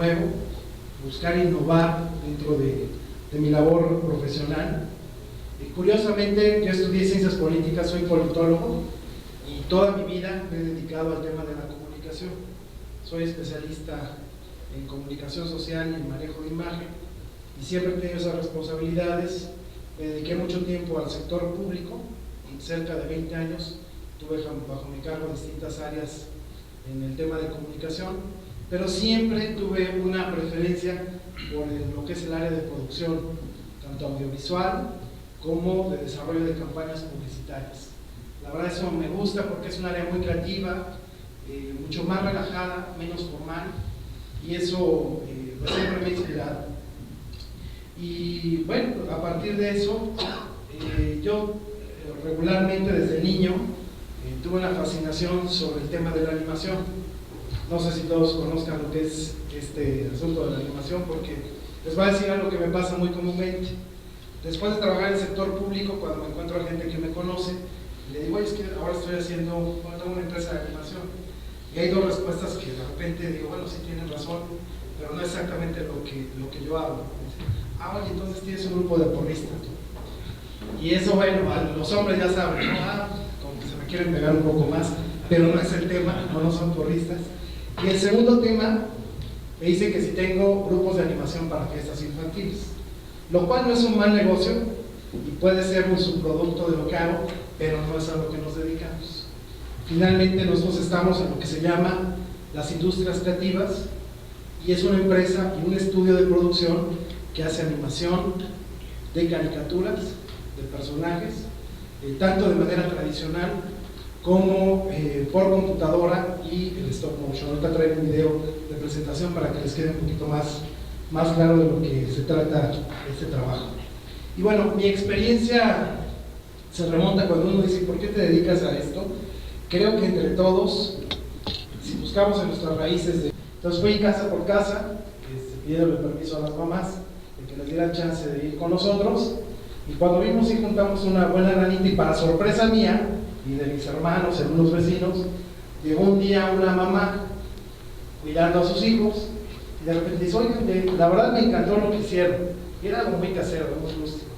nuevo, buscar innovar dentro de mi labor profesional. Curiosamente, yo estudié ciencias políticas, soy politólogo y toda mi vida me he dedicado al tema de la comunicación. Soy especialista en comunicación social y en manejo de imagen y siempre he tenido esas responsabilidades. Me dediqué mucho tiempo al sector público, cerca de 20 años tuve bajo mi cargo distintas áreas en el tema de comunicación, pero siempre tuve una preferencia por lo que es el área de producción, tanto audiovisual como de desarrollo de campañas publicitarias. La verdad eso me gusta porque es un área muy creativa, mucho más relajada, menos formal, y eso pues siempre me ha inspirado. Y bueno, a partir de eso, yo regularmente desde niño tuve una fascinación sobre el tema de la animación. No sé si todos conozcan lo que es este asunto de la animación, porque les voy a decir algo que me pasa muy comúnmente. Después de trabajar en el sector público, cuando me encuentro a gente que me conoce, le digo, oye, es que ahora estoy haciendo una empresa de animación. Y hay dos respuestas que de repente digo, bueno, sí tienen razón, pero no exactamente lo que yo hago. Ah, oye, entonces tienes un grupo de porristas. Y eso, bueno, los hombres ya saben, ¿no? Como que se me quieren pegar un poco más, pero no es el tema, no son porristas. Y el segundo tema, me dice que si tengo grupos de animación para fiestas infantiles, lo cual no es un mal negocio y puede ser un subproducto de lo que hago, pero no es a lo que nos dedicamos. Finalmente nosotros estamos en lo que se llama las industrias creativas y es una empresa y un estudio de producción que hace animación de caricaturas, de personajes, tanto de manera tradicional como por computadora y el stop motion. Ahorita traigo un video de presentación para que les quede un poquito más claro de lo que se trata este trabajo. Y bueno, mi experiencia se remonta cuando uno dice, ¿por qué te dedicas a esto? Creo que entre todos, si buscamos en nuestras raíces, entonces fui casa por casa, pidiéndole permiso a las mamás de que les dieran chance de ir con nosotros, y cuando vimos y juntamos una buena lanita, y para sorpresa mía y de mis hermanos, algunos vecinos, llegó un día una mamá cuidando a sus hijos, y de repente dice, oigan, la verdad me encantó lo que hicieron, y era algo muy casero, muy rústico.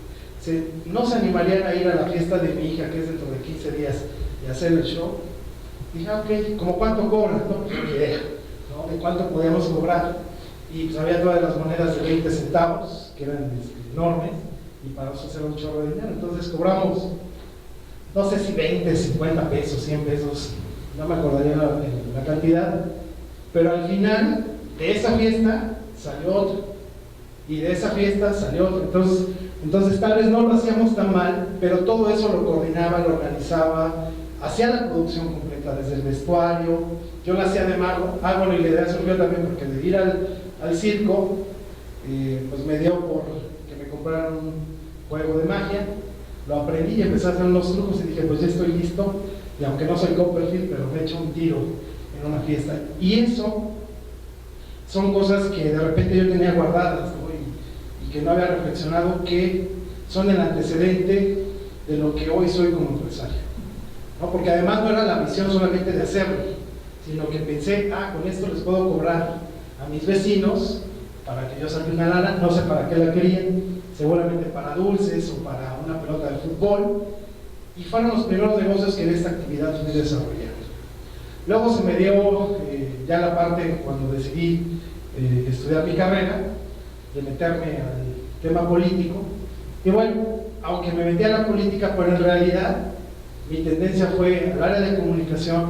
No se animarían a ir a la fiesta de mi hija, que es dentro de 15 días, y hacer el show. Dije, ok, ¿cómo cuánto cobran? No, pues ni idea, ¿no? ¿De cuánto podíamos cobrar? Y pues había todas las monedas de 20 centavos, que eran enormes, y para nosotros era un chorro de dinero. Entonces cobramos, no sé si 20, 50 pesos, 100 pesos, no me acordaría la cantidad, pero al final de esa fiesta salió otra, y de esa fiesta salió otra. Entonces tal vez no lo hacíamos tan mal, pero todo eso lo coordinaba, lo organizaba, hacía la producción completa, desde el vestuario, yo la hacía de mago. Bueno, y la idea surgió también porque de ir al circo, pues me dio por que me compraran un juego de magia, lo aprendí y empecé a hacer unos trucos y dije, pues ya estoy listo, y aunque no soy Copperfield, pero me echo un tiro en una fiesta. Y eso son cosas que de repente yo tenía guardadas, ¿no? y que no había reflexionado, que son el antecedente de lo que hoy soy como empresario, ¿no? Porque además no era la misión solamente de hacerlo, sino que pensé, con esto les puedo cobrar a mis vecinos para que yo saque una lana, no sé para qué la querían, seguramente para dulces o para una pelota de fútbol, y fueron los primeros negocios que en esta actividad fui desarrollando. Luego se me dio ya la parte, cuando decidí estudiar mi carrera, de meterme al tema político, y bueno, aunque me metí a la política, pero en realidad mi tendencia fue al área de comunicación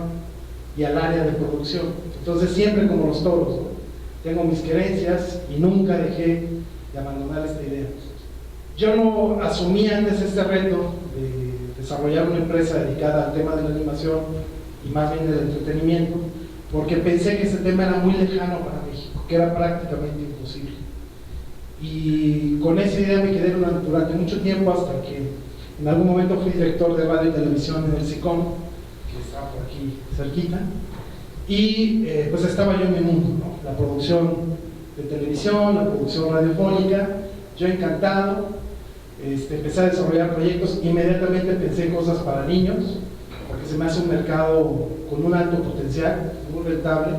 y al área de producción. Entonces siempre como los toros, ¿no? Tengo mis creencias y nunca dejé de abandonar esta idea. Yo no asumí antes este reto de desarrollar una empresa dedicada al tema de la animación y más bien del entretenimiento, porque pensé que ese tema era muy lejano para México, que era prácticamente imposible. Y con esa idea me quedé durante mucho tiempo, hasta que en algún momento fui director de radio y televisión en el SICOM, que está por aquí cerquita, y pues estaba yo en mi mundo, ¿no? La producción de televisión, la producción radiofónica, yo encantado. Empecé a desarrollar proyectos, inmediatamente pensé en cosas para niños, porque se me hace un mercado con un alto potencial, muy rentable.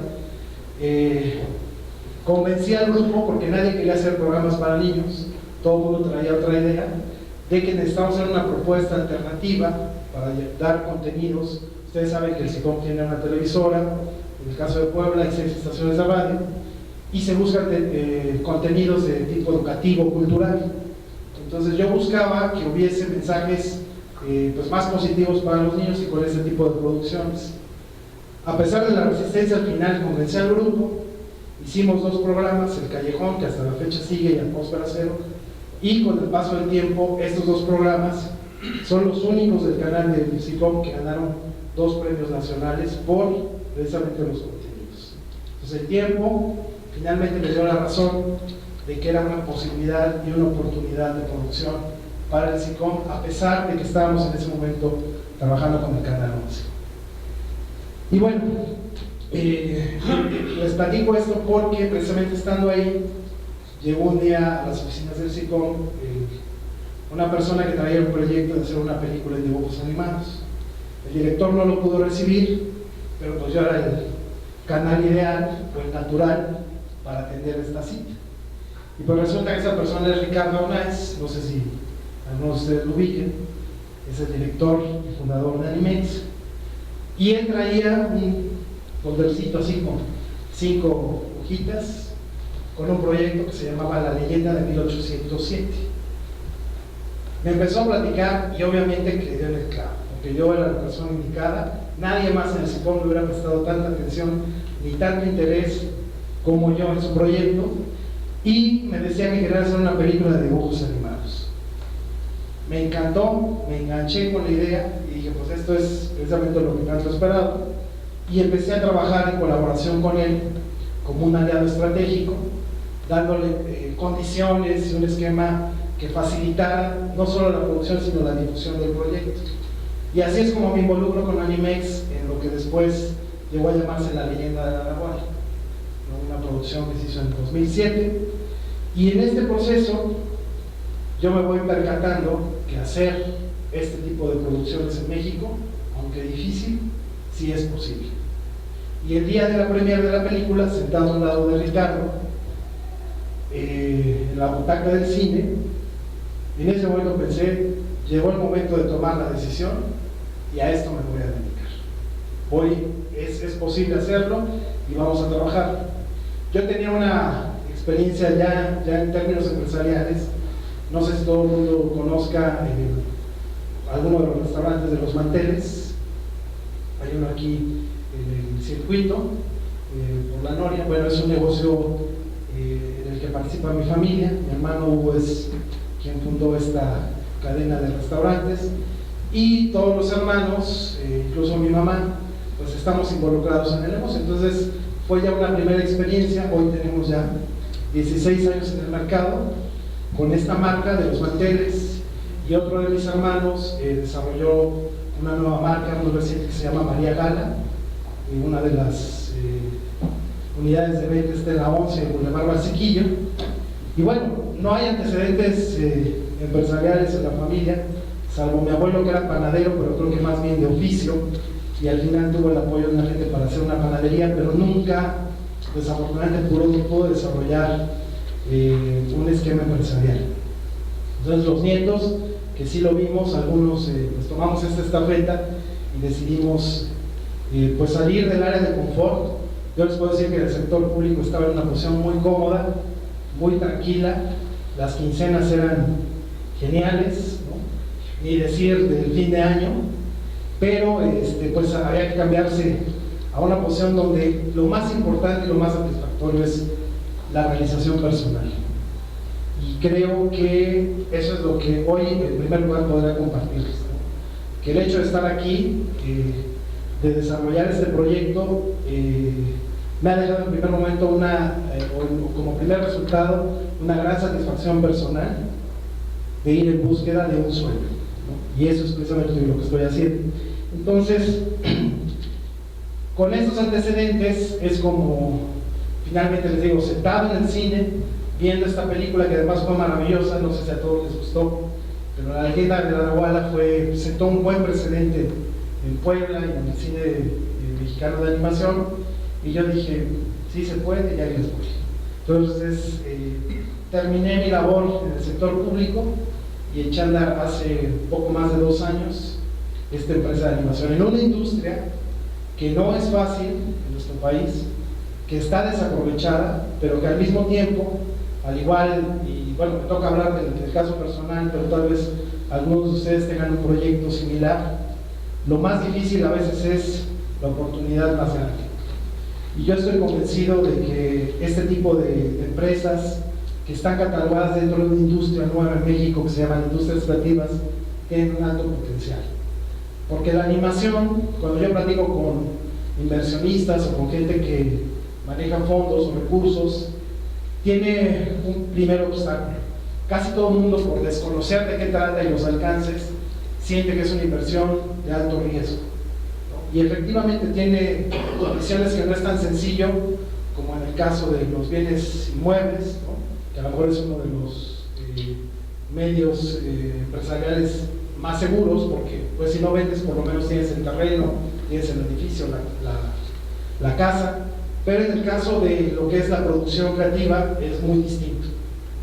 Convencí al grupo, porque nadie quería hacer programas para niños, todo el mundo traía otra idea, de que necesitábamos hacer una propuesta alternativa para dar contenidos. Ustedes saben que el SICOM tiene una televisora, en el caso de Puebla hay 6 estaciones de radio, y se buscan contenidos de tipo educativo, cultural. Entonces yo buscaba que hubiese mensajes pues más positivos para los niños y con ese tipo de producciones. A pesar de la resistencia, al final convencí al grupo, hicimos 2 programas, El Callejón, que hasta la fecha sigue, y Atmósfera Cero, y con el paso del tiempo estos 2 programas son los únicos del canal de SICOM que ganaron 2 premios nacionales por precisamente los contenidos. Entonces el tiempo finalmente me dio la razón de que era una posibilidad y una oportunidad de producción para el SICOM, a pesar de que estábamos en ese momento trabajando con el Canal 11. Y bueno, les platico esto porque precisamente estando ahí, llegó un día a las oficinas del SICOM una persona que traía un proyecto de hacer una película de dibujos animados. El director no lo pudo recibir, pero pues yo era el canal ideal o el natural para atender esta cita. Y pues resulta que esa persona es Ricardo Arnaiz, no sé si algunos de ustedes lo ubiquen, es el director y fundador de Animex, y él traía un foldercito así con 5 hojitas con un proyecto que se llamaba La Leyenda de 1807. Me empezó a platicar y obviamente que dio en el clavo, porque yo era la persona indicada. Nadie más en el SICOM me hubiera prestado tanta atención ni tanto interés como yo en su proyecto, y me decía que quería hacer una película de dibujos animados. Me encantó, me enganché con la idea y dije, pues esto es precisamente lo que tanto esperaba, y empecé a trabajar en colaboración con él como un aliado estratégico, dándole condiciones y un esquema que facilitara no solo la producción sino la difusión del proyecto. Y así es como me involucro con Animex en lo que después llegó a llamarse La Leyenda de la Araguaia, una producción que se hizo en 2007. Y en este proceso yo me voy percatando que hacer este tipo de producciones en México, aunque difícil, sí es posible. Y el día de la premiere de la película, sentado al lado de Ricardo, en la butaca del cine, en ese momento pensé, llegó el momento de tomar la decisión y a esto me voy a dedicar. Hoy es posible hacerlo y vamos a trabajar. Yo tenía una experiencia ya en términos empresariales. No sé si todo el mundo conozca alguno de los restaurantes de Los Manteles. Hay uno aquí en el circuito, por la Noria. Bueno, es un negocio en el que participa mi familia. Mi hermano Hugo es quien fundó esta cadena de restaurantes, y todos los hermanos, incluso mi mamá, pues estamos involucrados en el negocio. Entonces fue ya una primera experiencia. Hoy tenemos ya 16 años en el mercado con esta marca de Los Manteles, y otro de mis hermanos desarrolló una nueva marca muy reciente que se llama María Gala, y una de las unidades de venta está en la 11 en Boulevard Valsequillo. Y bueno, no hay antecedentes empresariales en la familia, salvo mi abuelo, que era panadero, pero creo que más bien de oficio, y al final tuvo el apoyo de la gente para hacer una panadería, pero nunca, desafortunadamente, pudo desarrollar un esquema empresarial. Entonces los nietos, que sí lo vimos, algunos pues tomamos esta estafeta y decidimos pues salir del área de confort. Yo les puedo decir que el sector público estaba en una posición muy cómoda, muy tranquila, las quincenas eran geniales, ¿no? Ni decir del fin de año, pero pues había que cambiarse a una posición donde lo más importante y lo más satisfactorio es la realización personal. Y creo que eso es lo que hoy en primer lugar podrá compartirles, ¿no? Que el hecho de estar aquí, de desarrollar este proyecto, me ha dejado en primer momento como primer resultado una gran satisfacción personal de ir en búsqueda de un sueño, ¿no? Y eso es precisamente lo que estoy haciendo. Entonces, con estos antecedentes es como finalmente les digo, sentado en el cine viendo esta película, que además fue maravillosa, no sé si a todos les gustó, pero La Leyenda de la Araguaia sentó un buen precedente en Puebla y en el cine mexicano de animación. Y yo dije, sí se puede, y ahí les voy. Entonces, terminé mi labor en el sector público y eché a andar hace poco más de 2 años esta empresa de animación en una industria que no es fácil en nuestro país, que está desaprovechada, pero que al mismo tiempo, al igual, y bueno, me toca hablar del caso personal, pero tal vez algunos de ustedes tengan un proyecto similar, lo más difícil a veces es la oportunidad más grande. Y yo estoy convencido de que este tipo de empresas que están catalogadas dentro de una industria nueva en México que se llaman industrias creativas tienen un alto potencial. Porque la animación, cuando yo platico con inversionistas o con gente que maneja fondos o recursos, tiene un primer obstáculo. Casi todo el mundo, por desconocer de qué trata y los alcances, siente que es una inversión de alto riesgo, ¿no? Y efectivamente tiene condiciones que no es tan sencillo como en el caso de los bienes inmuebles, ¿no? Que a lo mejor es uno de los medios empresariales más seguros, porque pues si no vendes por lo menos tienes el terreno, tienes el edificio, la casa. Pero en el caso de lo que es la producción creativa es muy distinto,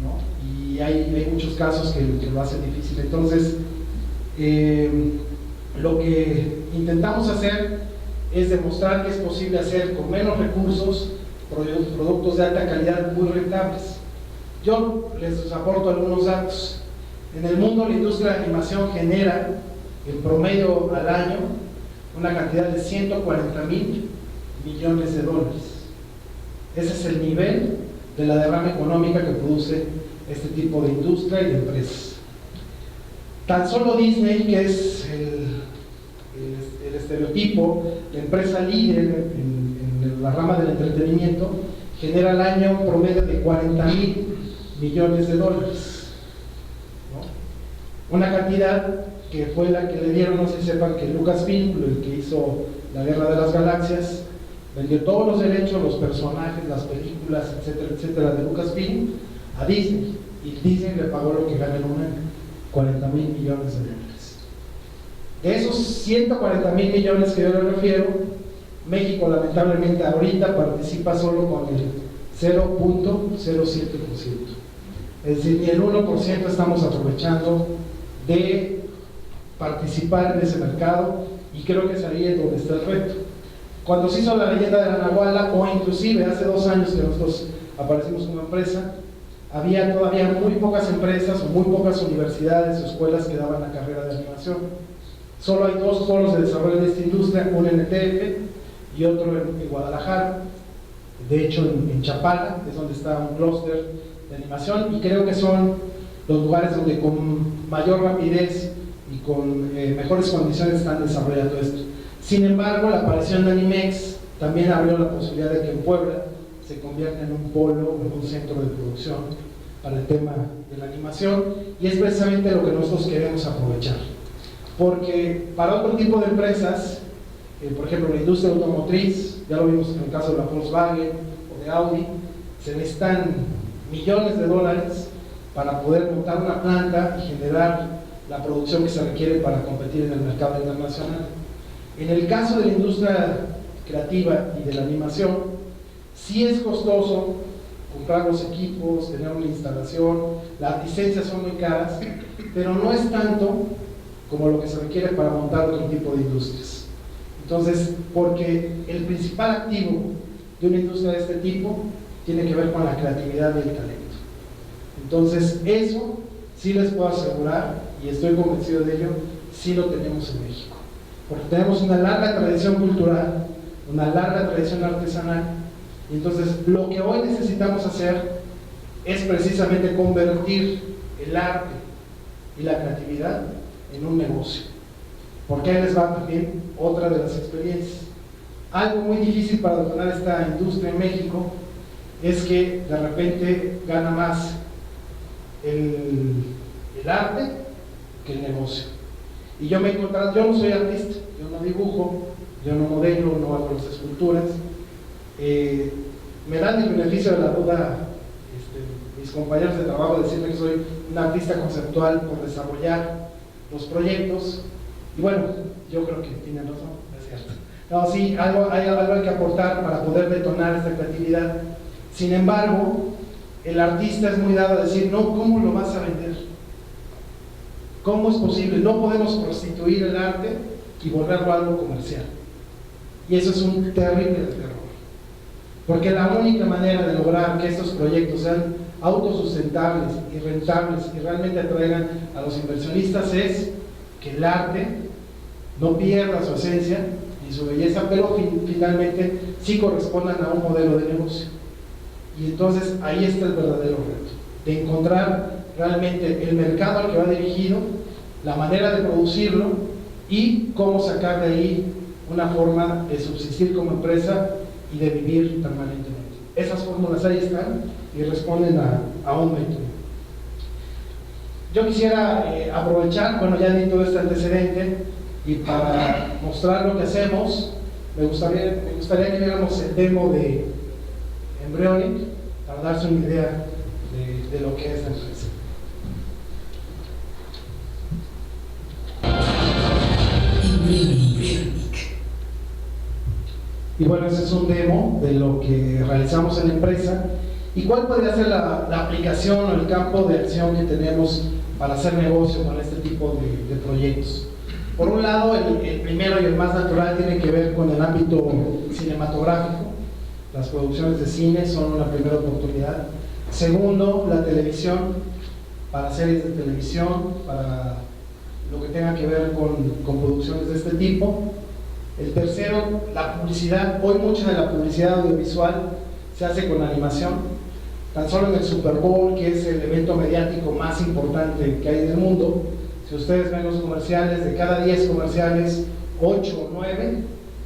¿no? Y hay muchos casos que lo hacen difícil. Entonces, lo que intentamos hacer es demostrar que es posible hacer con menos recursos productos de alta calidad muy rentables. Yo les aporto algunos datos. En el mundo la industria de animación genera en promedio al año una cantidad de 140,000 millones de dólares. Ese es el nivel de la derrama económica que produce este tipo de industria y de empresas. Tan solo Disney, que es el estereotipo, la empresa líder en la rama del entretenimiento, genera al año un promedio de 40,000 millones de dólares, ¿no? Una cantidad que fue la que le dieron, no sé si sepan que Lucasfilm, el que hizo La Guerra de las Galaxias, vendió todos los derechos, los personajes, las películas, etcétera, etcétera, de Lucasfilm a Disney, y Disney le pagó lo que gana en un año, 40,000 millones de dólares. De esos 140,000 millones que yo le refiero, México lamentablemente ahorita participa solo con el 0.07%. Es decir, ni el 1% estamos aprovechando de participar en ese mercado, y creo que es ahí donde está el reto. Cuando se hizo la leyenda de la Nahuala, o inclusive hace 2 años que nosotros aparecimos como empresa, había todavía muy pocas empresas o muy pocas universidades o escuelas que daban la carrera de animación. Solo hay 2 polos de desarrollo de esta industria, uno en ETF y otro en Guadalajara. De hecho, en Chapala es donde está un clúster de animación, y creo que son los lugares donde con mayor rapidez y con mejores condiciones están desarrollando esto. Sin embargo, la aparición de Animex también abrió la posibilidad de que en Puebla se convierta en un polo, en un centro de producción para el tema de la animación, y es precisamente lo que nosotros queremos aprovechar. Porque para otro tipo de empresas, por ejemplo la industria automotriz, ya lo vimos en el caso de la Volkswagen o de Audi, se necesitan millones de dólares para poder montar una planta y generar la producción que se requiere para competir en el mercado internacional. En el caso de la industria creativa y de la animación, sí es costoso comprar los equipos, tener una instalación, las licencias son muy caras, pero no es tanto como lo que se requiere para montar otro tipo de industrias. Entonces, porque el principal activo de una industria de este tipo tiene que ver con la creatividad y el talento. Entonces, eso sí les puedo asegurar, y estoy convencido de ello, sí lo tenemos en México. Porque tenemos una larga tradición cultural, una larga tradición artesanal, y entonces lo que hoy necesitamos hacer es precisamente convertir el arte y la creatividad en un negocio. Porque ahí les va también otra de las experiencias. Algo muy difícil para dominar esta industria en México es que de repente gana más el arte que el negocio. Y yo me he encontrado, yo no soy artista, yo no dibujo, yo no modelo, no hago las esculturas. Me dan el beneficio de la duda mis compañeros de trabajo, decirme que soy un artista conceptual por desarrollar los proyectos, y bueno, yo creo que tienen razón, es cierto. No, sí, hay algo que aportar para poder detonar esta creatividad. Sin embargo, el artista es muy dado a decir, no, ¿cómo lo vas a vender? ¿Cómo es posible? No podemos prostituir el arte y volverlo algo comercial. Y eso es un terrible error. Porque la única manera de lograr que estos proyectos sean autosustentables y rentables y realmente atraigan a los inversionistas es que el arte no pierda su esencia y su belleza, pero finalmente sí correspondan a un modelo de negocio. Y entonces ahí está el verdadero reto, de encontrar realmente el mercado al que va dirigido, la manera de producirlo y cómo sacar de ahí una forma de subsistir como empresa y de vivir permanentemente. Esas fórmulas ahí están y responden a un método. Yo quisiera aprovechar, bueno, ya di todo este antecedente, y para mostrar lo que hacemos, me gustaría que viéramos el demo de Embryonic para darse una idea de lo que es la empresa. Y bueno, ese es un demo de lo que realizamos en la empresa y cuál podría ser la aplicación o el campo de acción que tenemos para hacer negocio con este tipo de proyectos. Por un lado, el primero y el más natural tiene que ver con el ámbito cinematográfico. Las producciones de cine son una primera oportunidad. Segundo, la televisión, para series de televisión, para lo que tenga que ver con producciones de este tipo. El tercero, la publicidad. Hoy mucha de la publicidad audiovisual se hace con animación. Tan solo en el Super Bowl, que es el evento mediático más importante que hay en el mundo, si ustedes ven los comerciales, de cada 10 comerciales, 8 o 9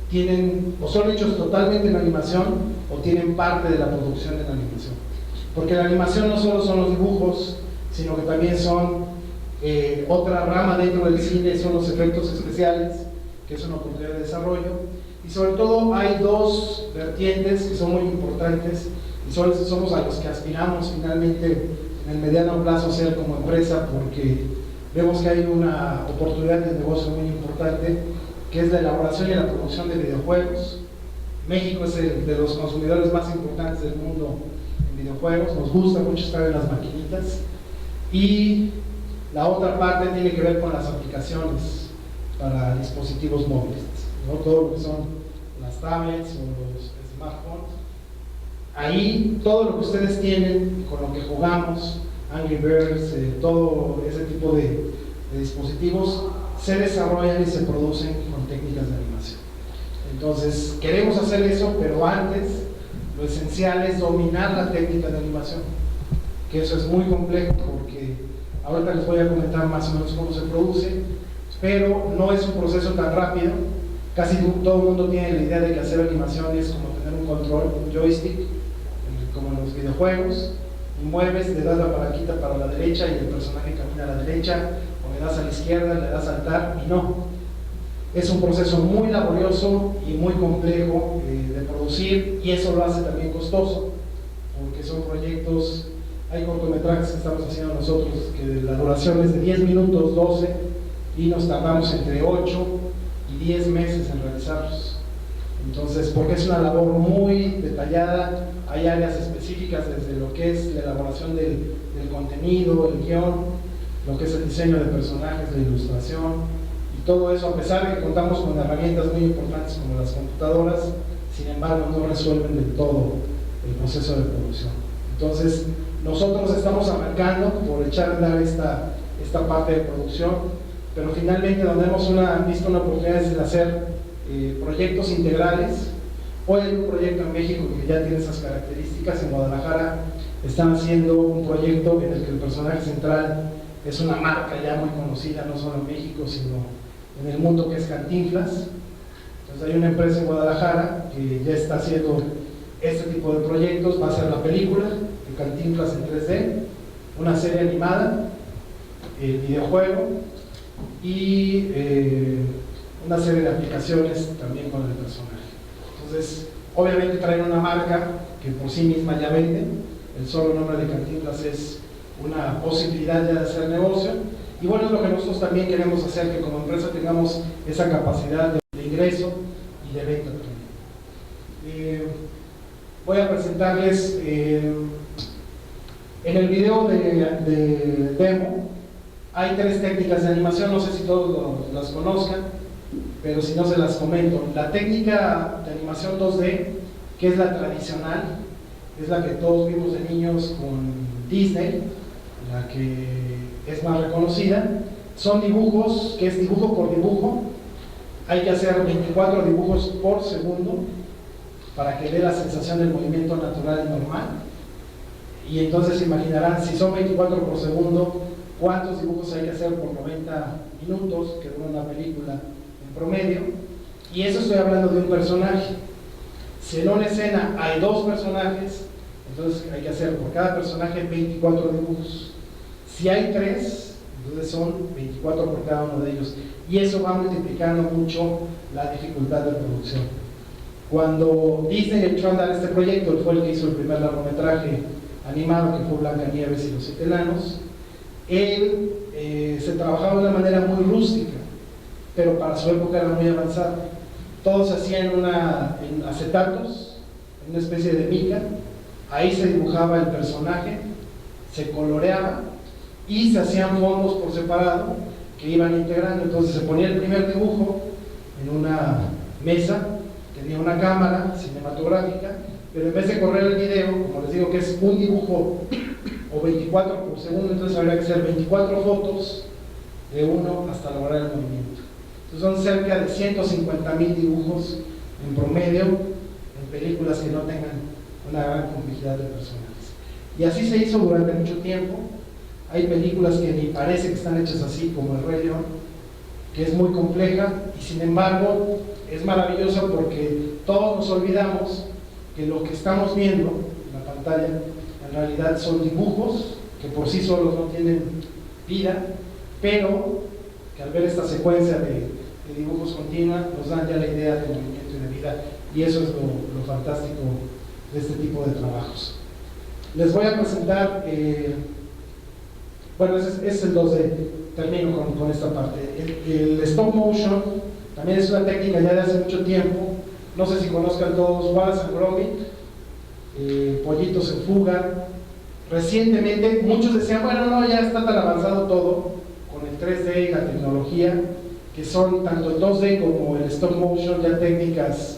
tienen o son hechos totalmente en animación o tienen parte de la producción en animación. Porque la animación no solo son los dibujos, sino que también son otra rama dentro del cine, son los efectos especiales, que es una oportunidad de desarrollo. Y sobre todo hay dos vertientes que son muy importantes y somos a los que aspiramos finalmente en el mediano plazo a ser como empresa, porque vemos que hay una oportunidad de negocio muy importante, que es la elaboración y la producción de videojuegos. México es el de los consumidores más importantes del mundo en videojuegos, nos gusta mucho estar en las maquinitas. Y la otra parte tiene que ver con las aplicaciones para dispositivos móviles, ¿no? Todo lo que son las tablets o los smartphones. Ahí todo lo que ustedes tienen, con lo que jugamos, Angry Birds, todo ese tipo de dispositivos, se desarrollan y se producen con técnicas de animación. Entonces, queremos hacer eso, pero antes lo esencial es dominar la técnica de animación, que eso es muy complejo porque ahorita les voy a comentar más o menos cómo se produce, pero no es un proceso tan rápido. Casi todo el mundo tiene la idea de que hacer animación es como tener un control, un joystick, como en los videojuegos, y mueves, le das la palanquita para la derecha y el personaje camina a la derecha, o le das a la izquierda, le das a saltar, y no. Es un proceso muy laborioso y muy complejo de producir, y eso lo hace también costoso, porque son proyectos, hay cortometrajes que estamos haciendo nosotros, que la duración es de 10 minutos, 12, y nos tardamos entre 8 y 10 meses en realizarlos. Entonces, porque es una labor muy detallada, hay áreas específicas desde lo que es la elaboración del contenido, el guión, lo que es el diseño de personajes, la ilustración, y todo eso, a pesar de que contamos con herramientas muy importantes como las computadoras, sin embargo no resuelven del todo el proceso de producción. Entonces, nosotros estamos arrancando por echar a andar esta parte de producción, pero finalmente donde hemos visto una oportunidad es de hacer proyectos integrales. Hoy hay un proyecto en México que ya tiene esas características. En Guadalajara están haciendo un proyecto en el que el personaje central es una marca ya muy conocida, no solo en México, sino en el mundo, que es Cantinflas. Entonces hay una empresa en Guadalajara que ya está haciendo este tipo de proyectos. Va a ser la película de Cantinflas en 3D, una serie animada, videojuego y una serie de aplicaciones también con el personaje. Entonces, obviamente traen una marca que por sí misma ya vende. El solo nombre de Cantinflas es una posibilidad ya de hacer negocio. Y bueno, es lo que nosotros también queremos hacer, que como empresa tengamos esa capacidad de ingreso y de venta también. voy a presentarles en el video de demo. Hay 3 técnicas de animación, no sé si todos las conozcan, pero si no se las comento. La técnica de animación 2D, que es la tradicional, es la que todos vimos de niños con Disney, la que es más reconocida. Son dibujos, que es dibujo por dibujo. Hay que hacer 24 dibujos por segundo para que dé la sensación del movimiento natural y normal. Y entonces se imaginarán, si son 24 por segundo, cuántos dibujos hay que hacer por 90 minutos, que dura una película en promedio. Y eso estoy hablando de un personaje. Si en una escena hay 2 personajes, entonces hay que hacer por cada personaje 24 dibujos. Si hay 3, entonces son 24 por cada uno de ellos. Y eso va multiplicando mucho la dificultad de producción. Cuando Disney echó a andar este proyecto, él fue el que hizo el primer largometraje animado, que fue Blancanieves y los 7 enanos. Él se trabajaba de una manera muy rústica, pero para su época era muy avanzada. Todo se hacía en acetatos, en una especie de mica. Ahí se dibujaba el personaje, se coloreaba y se hacían fondos por separado que iban integrando. Entonces se ponía el primer dibujo en una mesa, tenía una cámara cinematográfica, pero en vez de correr el video, como les digo que es un dibujo o 24 por segundo, entonces habría que hacer 24 fotos de uno hasta lograr el movimiento. Entonces son cerca de 150,000 dibujos en promedio en películas que no tengan una gran complejidad de personajes. Y así se hizo durante mucho tiempo. Hay películas que ni parece que están hechas así, como El Rey León, que es muy compleja y sin embargo es maravillosa porque todos nos olvidamos que lo que estamos viendo en la pantalla en realidad son dibujos que por sí solos no tienen vida, pero que al ver esta secuencia de dibujos continua nos dan ya la idea de movimiento y de vida, y eso es lo fantástico de este tipo de trabajos. Les voy a presentar, bueno, ese es el 2D, termino con esta parte. El stop motion también es una técnica ya de hace mucho tiempo, no sé si conozcan todos Wallace and Gromit, Pollitos en Fuga. Recientemente muchos decían, bueno, no, ya está tan avanzado todo con el 3D y la tecnología, que son tanto el 2D como el stop motion ya técnicas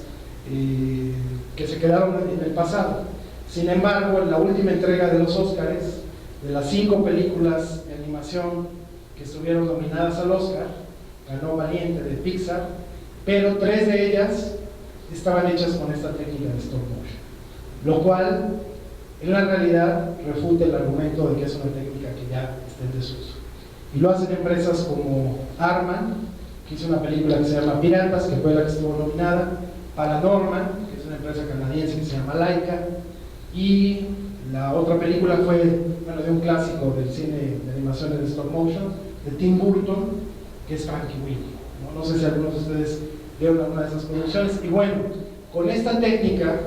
que se quedaron en el pasado. Sin embargo, en la última entrega de los Óscares, de las 5 películas de animación que estuvieron nominadas al Oscar, ganó Valiente de Pixar, pero 3 de ellas estaban hechas con esta técnica de stop motion, lo cual en la realidad refuta el argumento de que es una técnica que ya está en desuso. Y lo hacen empresas como Arman, que hizo una película que se llama Piratas, que fue la que estuvo nominada, Paranorman, que es una empresa canadiense que se llama Laika, y la otra película fue, bueno, de un clásico del cine de animaciones de stop motion, de Tim Burton, que es Frankie Winnie. No sé si algunos de ustedes vieron alguna de esas producciones. Y bueno, con esta técnica,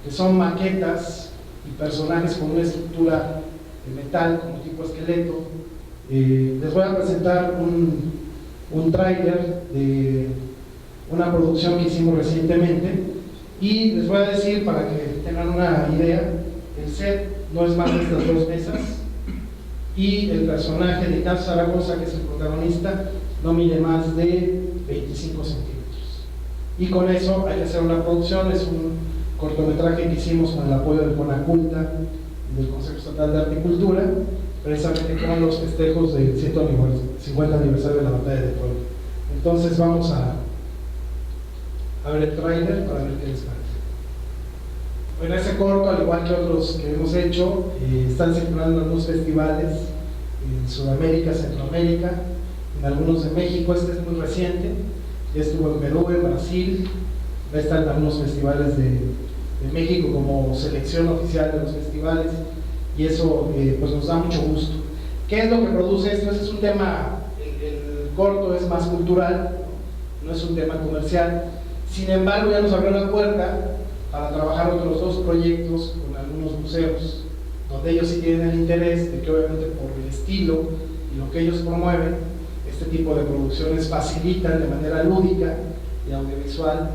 que son maquetas y personajes con una estructura de metal como tipo esqueleto, les voy a presentar un tráiler de una producción que hicimos recientemente, y les voy a decir, para que tengan una idea, el set no es más de estas 2 mesas, y el personaje de Ignacio Zaragoza, que es el protagonista, no mide más de 25 centímetros. Y con eso hay que hacer una producción. Es un cortometraje que hicimos con el apoyo del CONACULTA y del Consejo Estatal de Arte y Cultura, precisamente con los festejos del 150 aniversario de la Batalla de Puebla. Entonces vamos a ver el tráiler para ver qué les parece. Bueno, ese corto, al igual que otros que hemos hecho, están circulando en algunos festivales en Sudamérica, Centroamérica, en algunos de México. Este es muy reciente, ya estuvo en Perú, en Brasil, va a estar en algunos festivales de México como selección oficial de los festivales, y eso pues nos da mucho gusto. ¿Qué es lo que produce esto? Ese es un tema, el corto es más cultural, no es un tema comercial. Sin embargo, ya nos abrió la puerta para trabajar otros 2 proyectos con algunos museos, donde ellos sí tienen el interés de que, obviamente, por el estilo y lo que ellos promueven, este tipo de producciones facilitan de manera lúdica y audiovisual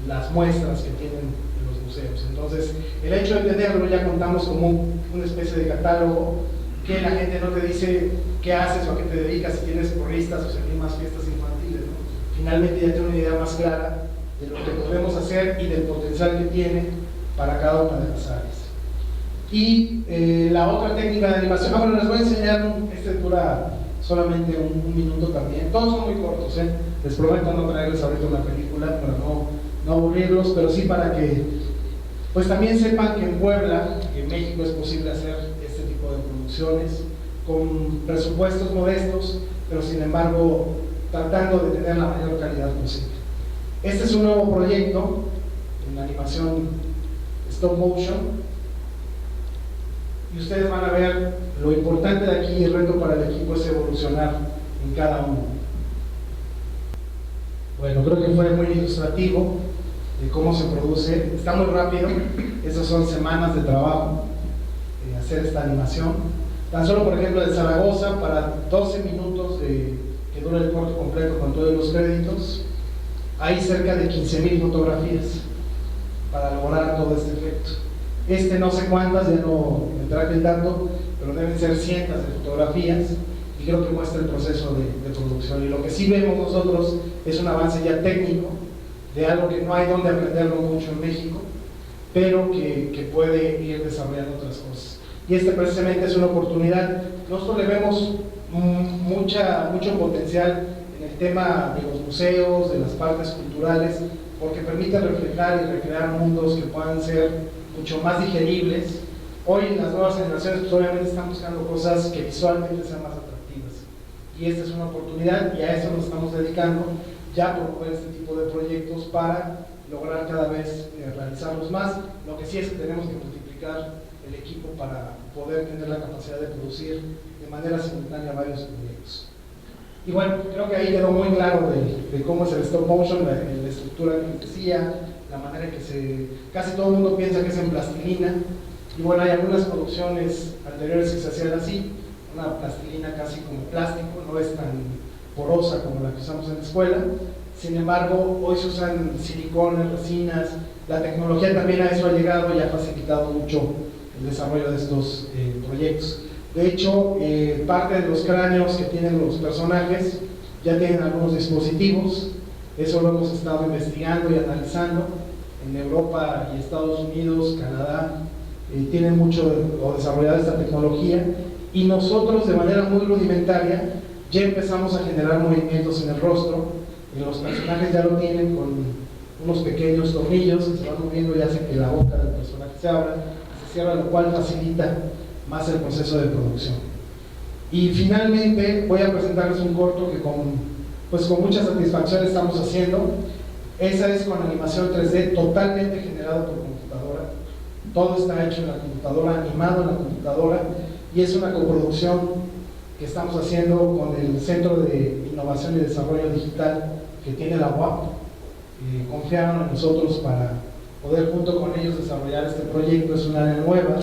las muestras que tienen en los museos. Entonces, el hecho de tenerlo, ya contamos como una especie de catálogo que la gente no te dice qué haces o a qué te dedicas, si tienes porristas o si animas fiestas infantiles, ¿no? Finalmente ya tiene una idea más clara de lo que podemos hacer y del potencial que tiene para cada una de las áreas. Y la otra técnica de animación, bueno, les voy a enseñar, este dura solamente un minuto también, todos son muy cortos, les prometo no traerles ahorita una película para no aburrirlos, pero sí para que pues también sepan que en Puebla, que en México es posible hacer este tipo de producciones con presupuestos modestos, pero sin embargo tratando de tener la mayor calidad posible. Este es un nuevo proyecto en animación stop motion, y ustedes van a ver lo importante de aquí. El reto para el equipo es evolucionar en cada uno. Bueno, creo que fue muy ilustrativo de cómo se produce. Está muy rápido, esas son semanas de trabajo hacer esta animación. Tan solo, por ejemplo, de Zaragoza, para 12 minutos que dura el corto completo con todos los créditos, hay cerca de 15,000 fotografías para lograr todo este efecto. No sé cuántas, ya no me traje el dato, pero deben ser cientos de fotografías, y creo que muestra el proceso de producción. Y lo que sí vemos nosotros es un avance ya técnico de algo que no hay donde aprenderlo mucho en México, pero que puede ir desarrollando otras cosas. Y precisamente es una oportunidad. Nosotros le vemos mucho potencial en el tema de los museos, de las partes culturales, porque permite reflejar y recrear mundos que puedan ser mucho más digeribles. Hoy las nuevas generaciones pues, obviamente están buscando cosas que visualmente sean más atractivas, y esta es una oportunidad, y a eso nos estamos dedicando, ya promover este tipo de proyectos para lograr cada vez realizarlos más. Lo que sí es que tenemos que multiplicar el equipo para poder tener la capacidad de producir de manera simultánea varios proyectos. Y bueno, creo que ahí quedó muy claro de cómo es el stop motion, la estructura que les decía, la manera en que casi todo el mundo piensa que es en plastilina, y bueno, hay algunas producciones anteriores que se hacían así, una plastilina casi como plástico, no es tan porosa como la que usamos en la escuela. Sin embargo, hoy se usan silicones, resinas, la tecnología también a eso ha llegado y ha facilitado mucho el desarrollo de estos proyectos. De hecho, parte de los cráneos que tienen los personajes ya tienen algunos dispositivos. Eso lo hemos estado investigando y analizando. En Europa y Estados Unidos, Canadá, tienen mucho o desarrollado esta tecnología, y nosotros de manera muy rudimentaria ya empezamos a generar movimientos en el rostro, y los personajes ya lo tienen con unos pequeños tornillos que se van moviendo y hacen que la boca del personaje se abra y se cierra, lo cual facilita más el proceso de producción. Y finalmente voy a presentarles un corto que con mucha satisfacción estamos haciendo. Esa es con animación 3D totalmente generado por computadora. Todo está hecho en la computadora, animado en la computadora, y es una coproducción que estamos haciendo con el Centro de Innovación y Desarrollo Digital que tiene la UAP. Confiaron en nosotros para poder junto con ellos desarrollar este proyecto. Es una área nueva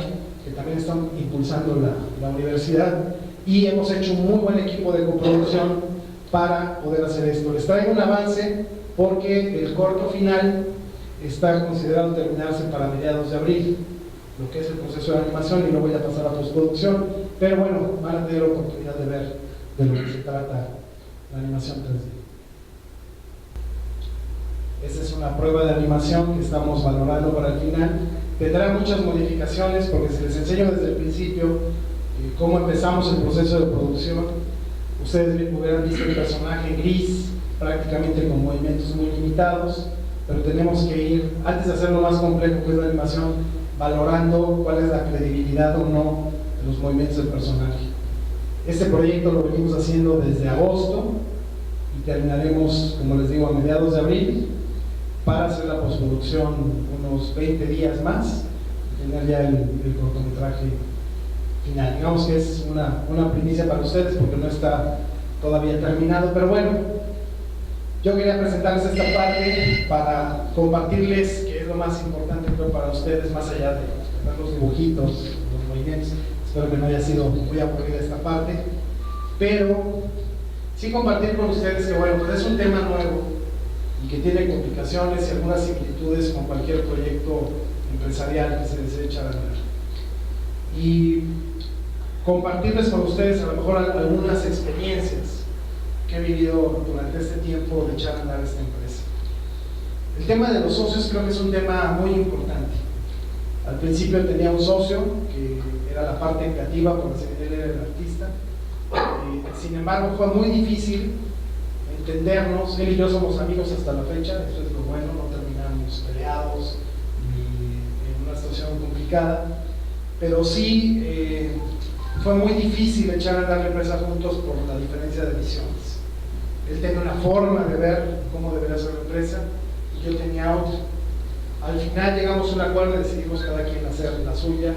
que también están impulsando la universidad, y hemos hecho un muy buen equipo de coproducción para poder hacer esto. Les traigo un avance porque el corto final está considerado terminarse para mediados de abril, lo que es el proceso de animación, y luego ya pasar a postproducción, pero bueno, van a tener la oportunidad de ver de lo que se trata la animación 3D. Esta es una prueba de animación que estamos valorando para el final. Tendrá muchas modificaciones porque si les enseño desde el principio cómo empezamos el proceso de producción, ustedes hubieran visto el personaje gris, prácticamente con movimientos muy limitados, pero tenemos que ir, antes de hacerlo más complejo que es la animación, valorando cuál es la credibilidad o no de los movimientos del personaje. Este proyecto lo venimos haciendo desde agosto y terminaremos, como les digo, a mediados de abril, para hacer la postproducción unos 20 días más y tener ya el cortometraje final. Digamos que es una primicia para ustedes porque no está todavía terminado, pero bueno, yo quería presentarles esta parte para compartirles que es lo más importante, creo, para ustedes, más allá de los dibujitos, los movimientos. Espero que no haya sido muy aburrida esta parte, pero sí compartir con ustedes que bueno, pues es un tema nuevo y que tiene complicaciones y algunas similitudes con cualquier proyecto empresarial que se desea echar a andar. Y compartirles con ustedes a lo mejor algunas experiencias que he vivido durante este tiempo de echar a andar esta empresa. El tema de los socios creo que es un tema muy importante. Al principio tenía un socio que era la parte creativa, por así decirlo, él era el artista. Sin embargo, fue muy difícil entendernos. Él y yo somos amigos hasta la fecha, eso es lo bueno, no terminamos peleados ni en una situación complicada, pero sí fue muy difícil echar a andar la empresa juntos por la diferencia de visiones. Él tenía una forma de ver cómo debería ser la empresa y yo tenía otra. Al final llegamos a un acuerdo y decidimos cada quien hacer la suya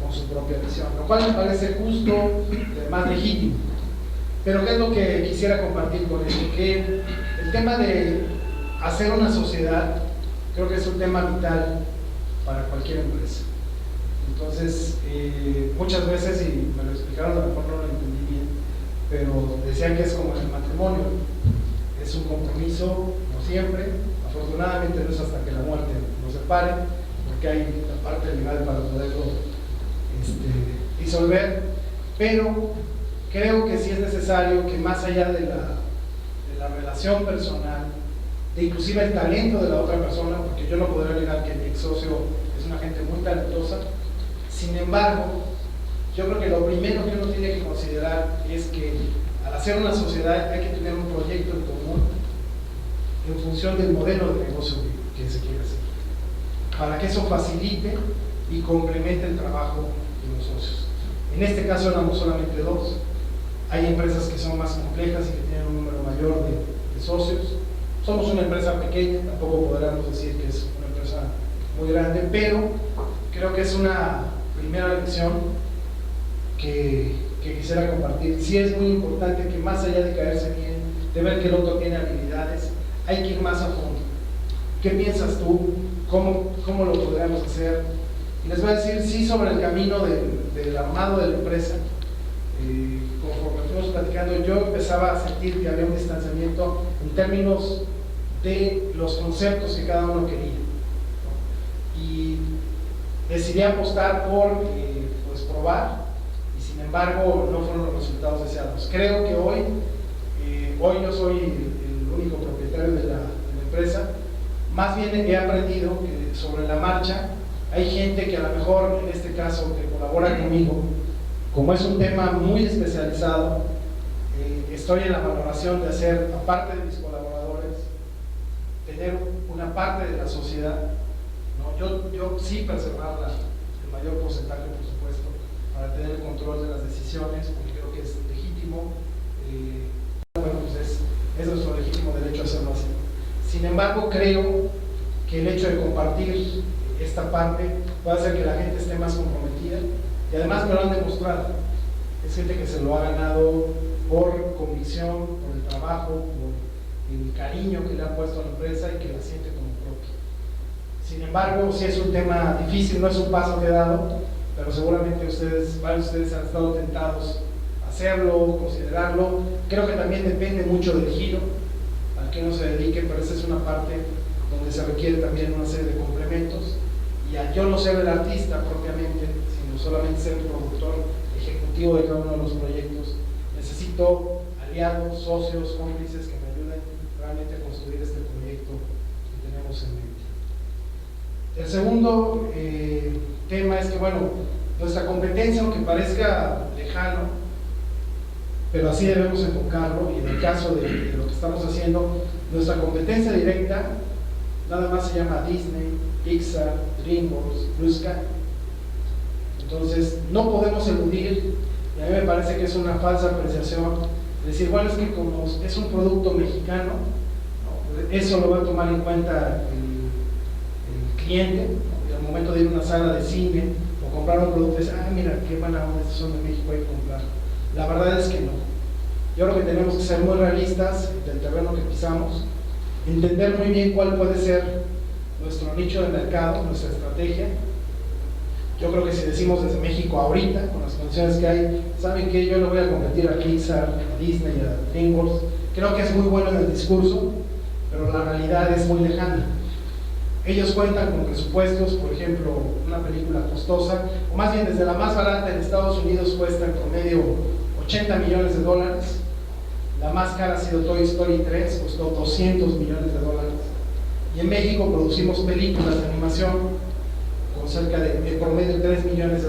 con su propia visión, lo cual me parece justo, más legítimo. Pero ¿qué es lo que quisiera compartir con esto? Que el tema de hacer una sociedad creo que es un tema vital para cualquier empresa. Entonces, muchas veces, y me lo explicaron, a lo mejor no lo entendí bien, pero decían que es como el matrimonio, es un compromiso, no siempre, afortunadamente no es hasta que la muerte nos separe, porque hay la parte legal para poderlo disolver, pero creo que sí es necesario que más allá de la relación personal, de inclusive el talento de la otra persona, porque yo no podré negar que mi ex socio es una gente muy talentosa, sin embargo, yo creo que lo primero que uno tiene que considerar es que al hacer una sociedad hay que tener un proyecto en común en función del modelo de negocio que se quiere hacer, para que eso facilite y complemente el trabajo de los socios. En este caso éramos solamente dos. Hay empresas que son más complejas y que tienen un número mayor de socios. Somos una empresa pequeña, tampoco podríamos decir que es una empresa muy grande, pero creo que es una primera lección que quisiera compartir. Sí es muy importante que más allá de caerse bien, de ver que el otro tiene habilidades, hay que ir más a fondo. ¿Qué piensas tú? ¿Cómo lo podríamos hacer? Y les voy a decir, sí, sobre el camino del armado de la empresa, conforme fuimos platicando, yo empezaba a sentir que había un distanciamiento en términos de los conceptos que cada uno quería, ¿no? Y decidí apostar por pues probar, y sin embargo no fueron los resultados deseados. Creo que hoy yo soy el único propietario de la empresa. Más bien he aprendido que sobre la marcha hay gente que a lo mejor en este caso que colabora conmigo, como es un tema muy especializado, estoy en la valoración de hacer, aparte de mis colaboradores, tener una parte de la sociedad, ¿no? Yo sí preservar el mayor porcentaje, por supuesto, para tener el control de las decisiones, porque creo que es legítimo, bueno, pues es nuestro legítimo derecho a hacerlo así. Sin embargo, creo que el hecho de compartir esta parte puede hacer que la gente esté más comprometida, y además me lo han demostrado. Es gente que se lo ha ganado por convicción, por el trabajo, por el cariño que le ha puesto a la empresa y que la siente como propia. Sin embargo, sí es un tema difícil, no es un paso que he dado, pero seguramente varios de ustedes han estado tentados a hacerlo, considerarlo. Creo que también depende mucho del giro al que uno se dedique, pero esa es una parte donde se requiere también una serie de complementos. Y al yo no ser el artista propiamente, sino solamente ser el productor ejecutivo de cada uno de los proyectos, necesito aliados, socios, cómplices que me ayuden realmente a construir este proyecto que tenemos en mente. El segundo tema es que, bueno, nuestra competencia, aunque parezca lejano, pero así debemos enfocarlo, y en el caso de lo que estamos haciendo, nuestra competencia directa nada más se llama Disney, Pixar, DreamWorks, Blue Sky. Entonces no podemos eludir, y a mí me parece que es una falsa apreciación, decir, bueno, es que como es un producto mexicano, ¿no? Eso lo va a tomar en cuenta el cliente, ¿no? Y al momento de ir a una sala de cine o comprar un producto, dice, mira, qué buena onda, estos son de México, hay que comprarlo. La verdad es que no. Yo creo que tenemos que ser muy realistas del terreno que pisamos, entender muy bien cuál puede ser nuestro nicho de mercado, nuestra estrategia. Yo creo que si decimos desde México ahorita, con las condiciones que hay, ¿saben qué? Yo le voy a competir a Pixar, a Disney, a DreamWorks. Creo que es muy bueno en el discurso, pero la realidad es muy lejana. Ellos cuentan con presupuestos, por ejemplo, una película costosa, o más bien desde la más barata en Estados Unidos cuesta en promedio $80 millones. La más cara ha sido Toy Story 3, costó $200 millones. Y en México producimos películas de animación con cerca de promedio $3 millones.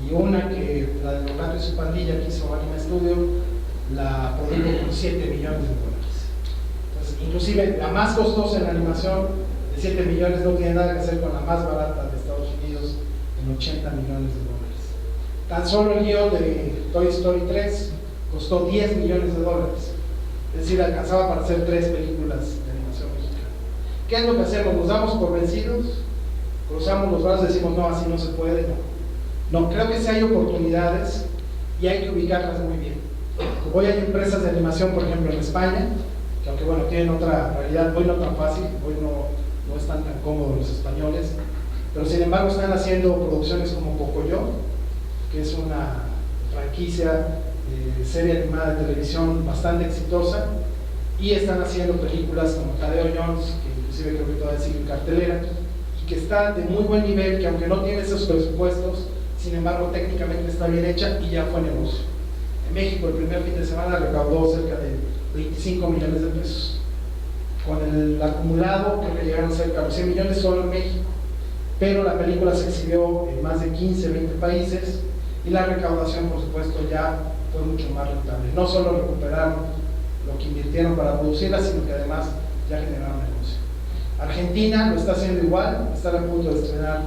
Y una que, la de Don Gato y su pandilla, que hizo Anima Studio, la produjo con $7 millones. Entonces, inclusive la más costosa en la animación de 7 millones no tiene nada que hacer con la más barata de Estados Unidos en $80 millones. Tan solo el guión de Toy Story 3 costó $10 millones. Es decir, alcanzaba para hacer 3 películas de animación mexicana. ¿Qué es lo que hacemos? ¿Nos damos por vencidos? ¿Cruzamos los brazos y decimos, no, así no se puede? No, creo que sí hay oportunidades y hay que ubicarlas muy bien. Hoy hay empresas de animación, por ejemplo, en España, que aunque bueno, tienen otra realidad, hoy no tan fácil, hoy no están tan cómodos los españoles, pero sin embargo están haciendo producciones como Pocoyo, que es una franquicia serie animada de televisión bastante exitosa, y están haciendo películas como Tadeo Jones, que inclusive creo que todavía sigue en cartelera, y que está de muy buen nivel, que aunque no tiene esos presupuestos, sin embargo técnicamente está bien hecha y ya fue negocio. En México el primer fin de semana recaudó cerca de $25 millones. Con el acumulado creo que llegaron cerca de los 100 millones solo en México, pero la película se exhibió en más de 15, 20 países y la recaudación, por supuesto, ya fue mucho más rentable. No solo recuperaron lo que invirtieron para producirla, sino que además ya generaron negocio. Argentina lo está haciendo igual, está a punto de estrenar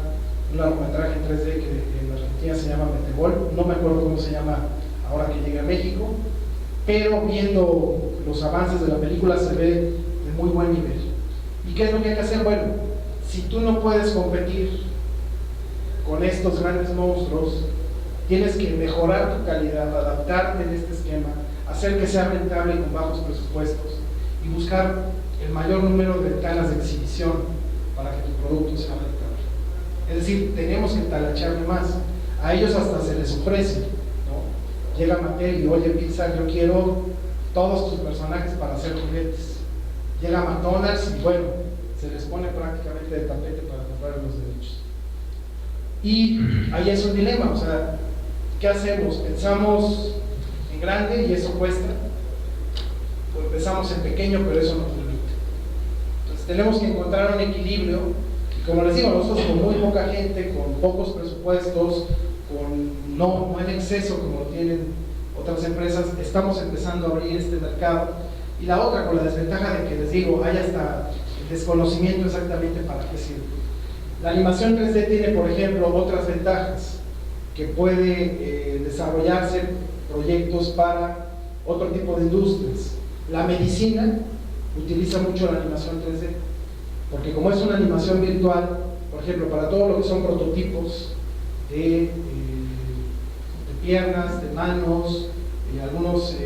un largometraje en 3D que en Argentina se llama Metegol, no me acuerdo cómo se llama ahora que llegue a México, pero viendo los avances de la película se ve de muy buen nivel. ¿Y qué es lo que hay que hacer? Bueno, si tú no puedes competir con estos grandes monstruos, tienes que mejorar tu calidad, adaptarte en este esquema, hacer que sea rentable con bajos presupuestos y buscar el mayor número de ventanas de exhibición para que tu producto sea rentable. Es decir, tenemos que talacharle más. A ellos hasta se les ofrece, ¿no? Llega Mattel y, oye Pixar, yo quiero todos tus personajes para hacer juguetes. Llega McDonald's y bueno, se les pone prácticamente de tapete para comprar los derechos. Y ahí es un dilema, o sea, ¿qué hacemos? ¿Pensamos en grande y eso cuesta? ¿O empezamos en pequeño pero eso nos limita? Entonces tenemos que encontrar un equilibrio y como les digo, nosotros con muy poca gente, con pocos presupuestos, con no en exceso como lo tienen otras empresas, estamos empezando a abrir este mercado. Y la otra, con la desventaja de que les digo, hay hasta el desconocimiento exactamente para qué sirve. La animación 3D tiene, por ejemplo, otras ventajas, que puede desarrollarse proyectos para otro tipo de industrias. La medicina utiliza mucho la animación 3D, porque como es una animación virtual, por ejemplo, para todo lo que son prototipos de piernas, de manos, algunos,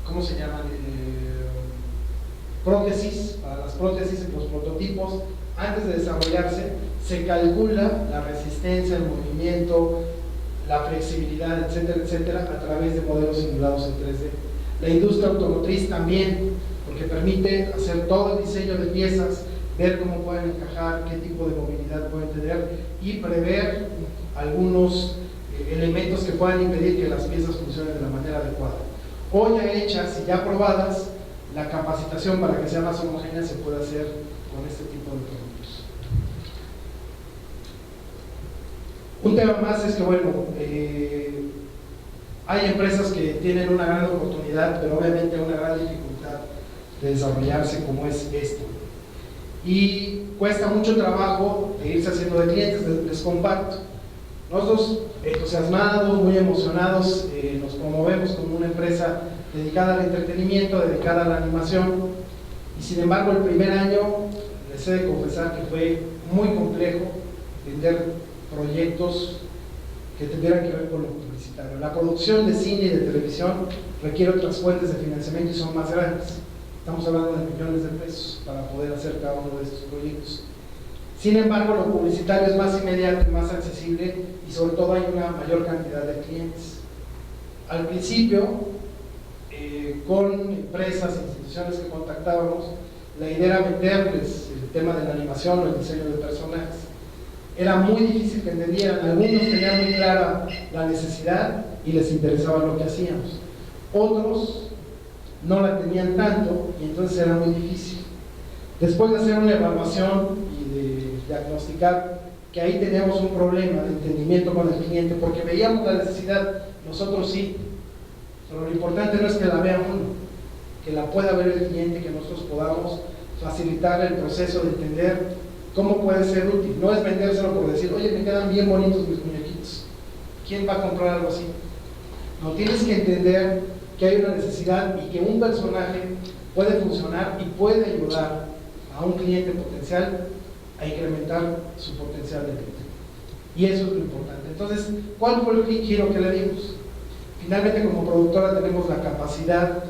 ¿cómo se llaman? Prótesis, para las prótesis y los prototipos, antes de desarrollarse, se calcula la resistencia, el movimiento, la flexibilidad, etcétera, etcétera, a través de modelos simulados en 3D. La industria automotriz también, porque permite hacer todo el diseño de piezas, ver cómo pueden encajar, qué tipo de movilidad pueden tener y prever algunos elementos que puedan impedir que las piezas funcionen de la manera adecuada. O ya hechas y ya probadas, la capacitación para que sea más homogénea se puede hacer con este tipo de productos. Un tema más es que, bueno, hay empresas que tienen una gran oportunidad, pero obviamente una gran dificultad de desarrollarse como es esto. Y cuesta mucho trabajo de irse haciendo de clientes, les comparto. Nosotros, entusiasmados, muy emocionados, nos promovemos como una empresa dedicada al entretenimiento, dedicada a la animación, y sin embargo el primer año les he de confesar que fue muy complejo vender proyectos que tuvieran que ver con lo publicitario. La producción de cine y de televisión requiere otras fuentes de financiamiento y son más grandes. Estamos hablando de millones de pesos para poder hacer cada uno de estos proyectos. Sin embargo, lo publicitario es más inmediato, más accesible y sobre todo hay una mayor cantidad de clientes. Al principio, con empresas e instituciones que contactábamos, la idea era meterles el tema de la animación o el diseño de personajes. Era muy difícil que entendieran. Algunos tenían muy clara la necesidad y les interesaba lo que hacíamos. Otros no la tenían tanto y entonces era muy difícil. Después de hacer una evaluación y de diagnosticar que ahí teníamos un problema de entendimiento con el cliente, porque veíamos la necesidad, nosotros sí, pero lo importante no es que la vea uno, que la pueda ver el cliente, que nosotros podamos facilitar el proceso de entender cómo puede ser útil. No es vendérselo por decir, oye, me quedan bien bonitos mis muñequitos, ¿quién va a comprar algo así? No, tienes que entender que hay una necesidad y que un personaje puede funcionar y puede ayudar a un cliente potencial a incrementar su potencial de venta. Y eso es lo importante. Entonces, ¿cuál fue el giro que le dimos? Finalmente, como productora tenemos la capacidad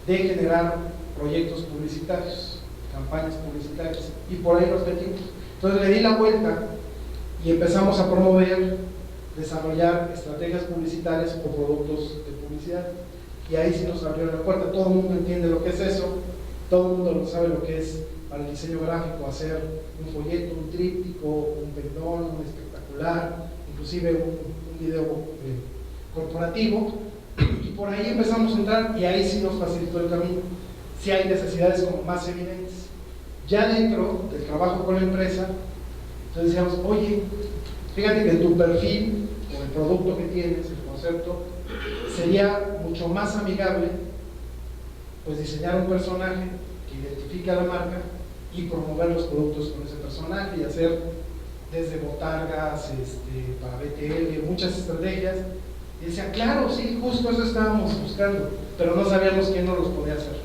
de generar proyectos publicitarios, campañas publicitarias, y por ahí nos metimos. Entonces le di la vuelta y empezamos a promover, desarrollar estrategias publicitarias o productos de publicidad. Y ahí sí nos abrió la puerta. Todo el mundo entiende lo que es eso, todo el mundo sabe lo que es para el diseño gráfico hacer un folleto, un tríptico, un pendón, un espectacular, inclusive un video corporativo, y por ahí empezamos a entrar y ahí sí nos facilitó el camino. Sí hay necesidades como más evidentes. Ya dentro del trabajo con la empresa, entonces decíamos, oye, fíjate que tu perfil o el producto que tienes, el concepto, sería mucho más amigable pues diseñar un personaje que identifique a la marca y promover los productos con ese personaje y hacer desde botargas, para BTL, muchas estrategias. Y decía, claro, sí, justo eso estábamos buscando, pero no sabíamos quién nos los podía hacer.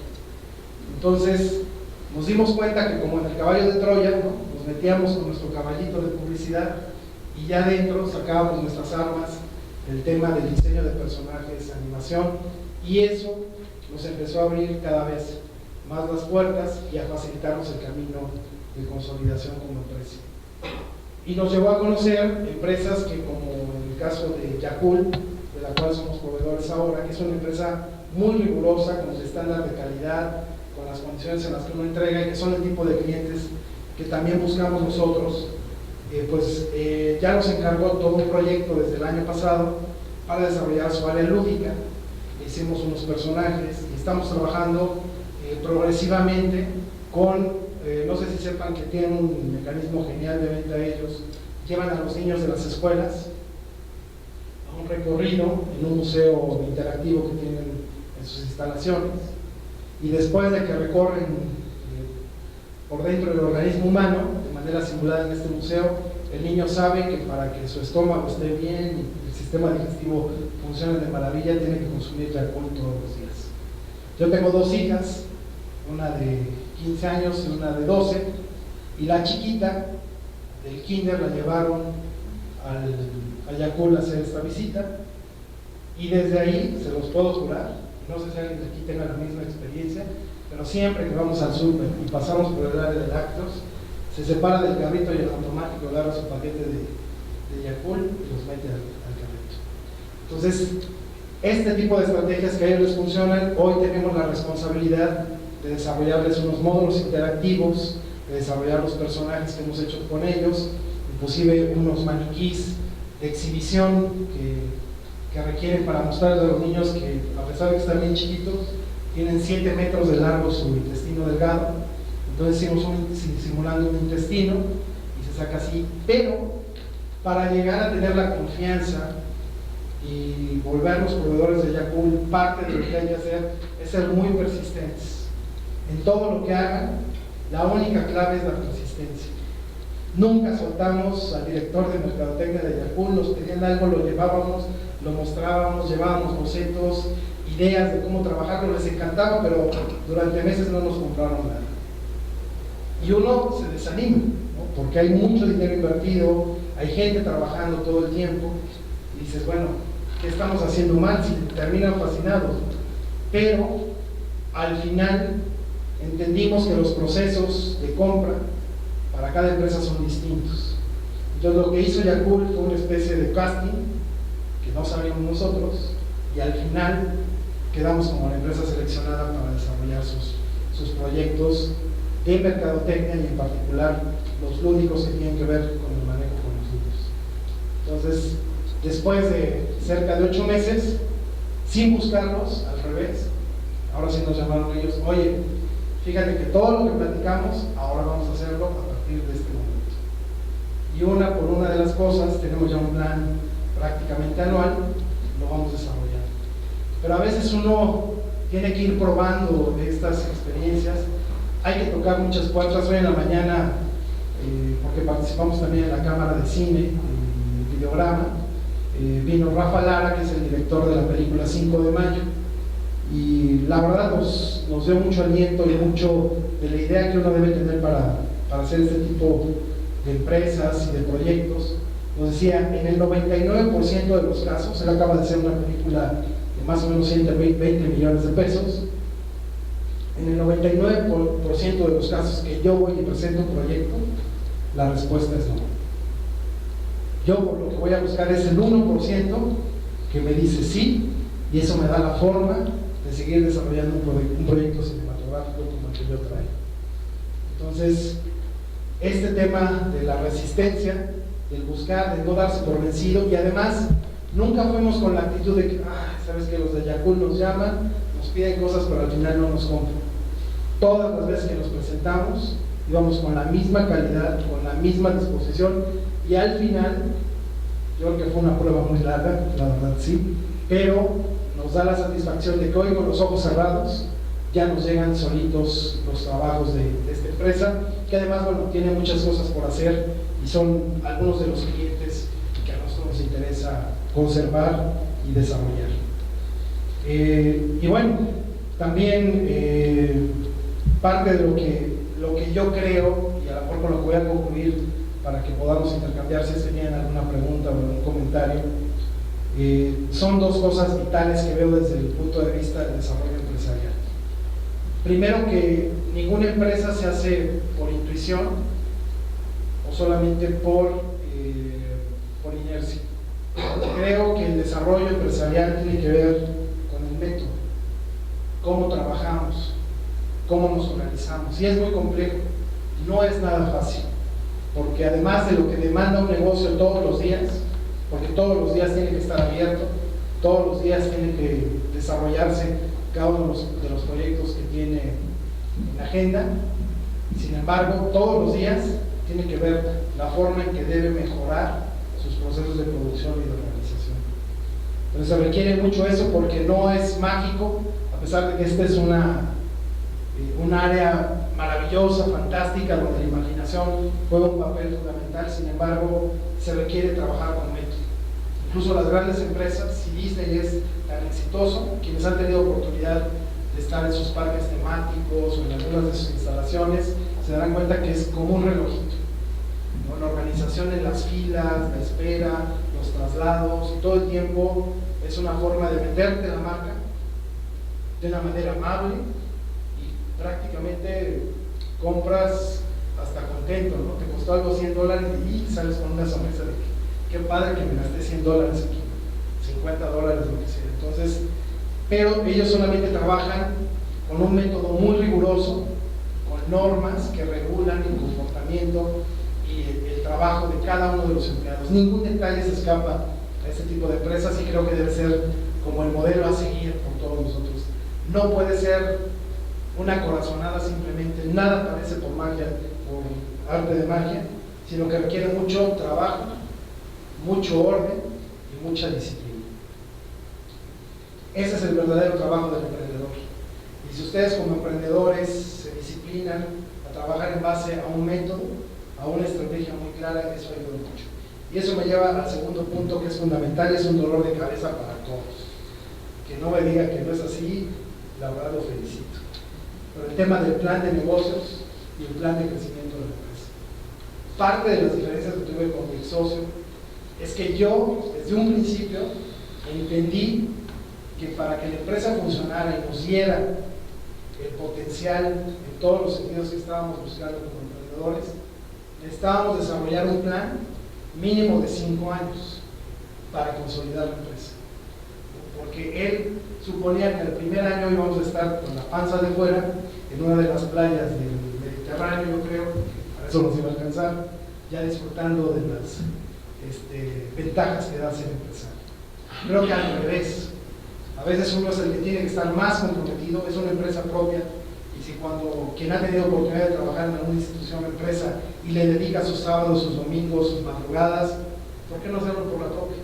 Entonces nos dimos cuenta que como en el caballo de Troya, ¿no?, nos metíamos con nuestro caballito de publicidad y ya dentro sacábamos nuestras armas, el tema del diseño de personajes, animación, y eso nos empezó a abrir cada vez más las puertas y a facilitarnos el camino de consolidación como empresa. Y nos llevó a conocer empresas que, como en el caso de Yakult, de la cual somos proveedores ahora, que es una empresa muy rigurosa, con el estándar de calidad, con las condiciones en las que uno entrega, y que son el tipo de clientes que también buscamos nosotros. Ya nos encargó todo un proyecto desde el año pasado para desarrollar su área lúdica. Hicimos unos personajes y estamos trabajando progresivamente con, no sé si sepan que tienen un mecanismo genial de venta ellos, llevan a los niños de las escuelas a un recorrido en un museo interactivo que tienen en sus instalaciones, y después de que recorren por dentro del organismo humano de manera simulada en este museo, el niño sabe que para que su estómago esté bien y el sistema digestivo funcione de maravilla, tiene que consumir Yakult todos los días. Yo tengo dos hijas, una de 15 años y una de 12, y la chiquita del kinder la llevaron a Yakult a hacer esta visita, y desde ahí, se los puedo jurar, no sé si alguien de aquí tenga la misma experiencia, pero siempre que vamos al súper y pasamos por el área de lácteos, se separa del carrito y en automático agarra su paquete de Yakult y los mete al carrito. Entonces, este tipo de estrategias que a ellos les funcionan, hoy tenemos la responsabilidad de desarrollarles unos módulos interactivos, de desarrollar los personajes que hemos hecho con ellos, inclusive unos maniquís de exhibición que requieren para mostrarles a los niños que, a pesar de que están bien chiquitos, tienen 7 metros de largo su intestino delgado. Entonces hicimos simulando un intestino y se saca así, pero para llegar a tener la confianza y volvernos proveedores de Yakult, parte de lo que hay que hacer es ser muy persistentes. En todo lo que hagan, la única clave es la persistencia. Nunca soltamos al director de mercadotecnia de Yakult, nos pedían algo, lo llevábamos, lo mostrábamos, llevábamos bocetos, ideas de cómo trabajarlo, les encantaba, pero durante meses no nos compraron nada. Y uno se desanima, ¿no?, porque hay mucho dinero invertido, hay gente trabajando todo el tiempo, y dices, bueno, ¿qué estamos haciendo mal? Si terminan fascinados. Pero al final entendimos que los procesos de compra para cada empresa son distintos. Entonces lo que hizo Yakult fue una especie de casting que no sabíamos nosotros, y al final quedamos como la empresa seleccionada para desarrollar sus proyectos de mercadotecnia y en particular los lúdicos que tienen que ver con el manejo con los niños. Entonces, después de cerca de 8 meses, sin buscarlos, al revés, ahora sí nos llamaron ellos, oye, fíjate que todo lo que platicamos, ahora vamos a hacerlo a partir de este momento. Y una por una de las cosas, tenemos ya un plan prácticamente anual, lo vamos desarrollando. Pero a veces uno tiene que ir probando estas experiencias, hay que tocar muchas puertas. Hoy en la mañana, porque participamos también en la Cámara de Cine, en Videograma, vino Rafa Lara, que es el director de la película 5 de Mayo, y la verdad nos dio mucho aliento y mucho de la idea que uno debe tener para hacer este tipo de empresas y de proyectos. Nos decía, en el 99% de los casos, él acaba de hacer una película de más o menos 120 millones de pesos, en el 99% de los casos que yo voy y presento un proyecto, la respuesta es no. Yo lo que voy a buscar es el 1% que me dice sí, y eso me da la forma de seguir desarrollando un proyecto cinematográfico como el que yo traigo. Entonces, este tema de la resistencia, del buscar, de no darse por vencido, y además nunca fuimos con la actitud de que, sabes que los de Yakul nos llaman, nos piden cosas, pero al final no nos compran. Todas las veces que nos presentamos, íbamos con la misma calidad, con la misma disposición, y al final, yo creo que fue una prueba muy larga, la verdad sí, pero nos da la satisfacción de que hoy con los ojos cerrados ya nos llegan solitos los trabajos de esta empresa, que además, bueno, tiene muchas cosas por hacer y son algunos de los clientes que a nosotros nos interesa conservar y desarrollar. Y bueno, también parte de lo que yo creo, y a lo mejor con lo que voy a concluir para que podamos intercambiar si tenían alguna pregunta o algún comentario, son dos cosas vitales que veo desde el punto de vista del desarrollo empresarial. Primero, que ninguna empresa se hace por intuición o solamente por inercia. Creo que el desarrollo empresarial tiene que ver con el método, cómo trabajamos, cómo nos organizamos, y es muy complejo, no es nada fácil, porque además de lo que demanda un negocio todos los días, porque todos los días tiene que estar abierto, todos los días tiene que desarrollarse cada uno de los proyectos que tiene en la agenda. Sin embargo, todos los días tiene que ver la forma en que debe mejorar sus procesos de producción y de organización. Entonces se requiere mucho eso, porque no es mágico, a pesar de que esta es un área maravillosa, fantástica, donde la imaginación juega un papel fundamental. Sin embargo, se requiere trabajar con método. Incluso las grandes empresas, si Disney es tan exitoso, quienes han tenido oportunidad de estar en sus parques temáticos o en algunas de sus instalaciones, se darán cuenta que es como un relojito, ¿no? La organización en las filas, la espera, los traslados, y todo el tiempo es una forma de venderte la marca de una manera amable, y prácticamente compras hasta contento, ¿no? Te costó algo $100 y sales con una sonrisa de que qué padre que me gasté $100 aquí, $50, lo que sea. Entonces, pero ellos solamente trabajan con un método muy riguroso, con normas que regulan el comportamiento y el trabajo de cada uno de los empleados. Ningún detalle se escapa a este tipo de empresas, y creo que debe ser como el modelo a seguir por todos nosotros. No puede ser una corazonada simplemente, nada aparece por magia, por arte de magia, sino que requiere mucho trabajo, mucho orden y mucha disciplina. Ese es el verdadero trabajo del emprendedor. Y si ustedes como emprendedores se disciplinan a trabajar en base a un método, a una estrategia muy clara, eso ayuda mucho. Y eso me lleva al segundo punto, que es fundamental, es un dolor de cabeza para todos. Que no me diga que no es así, la verdad lo felicito. Pero el tema del plan de negocios y el plan de crecimiento de la empresa. Parte de las diferencias que tuve con mi socio es que yo, desde un principio, entendí que para que la empresa funcionara y nos diera el potencial en todos los sentidos que estábamos buscando como emprendedores, necesitábamos desarrollar un plan mínimo de 5 años para consolidar la empresa. Porque él suponía que el primer año íbamos a estar con la panza de fuera en una de las playas del Mediterráneo, yo creo, para eso nos iba a alcanzar, ya disfrutando de las ventajas que da ser empresario. Creo que al revés, a veces uno es el que tiene que estar más comprometido, es una empresa propia, y si cuando quien ha tenido oportunidad de trabajar en alguna institución o empresa y le dedica sus sábados, sus domingos, sus madrugadas, ¿por qué no hacerlo por la propia?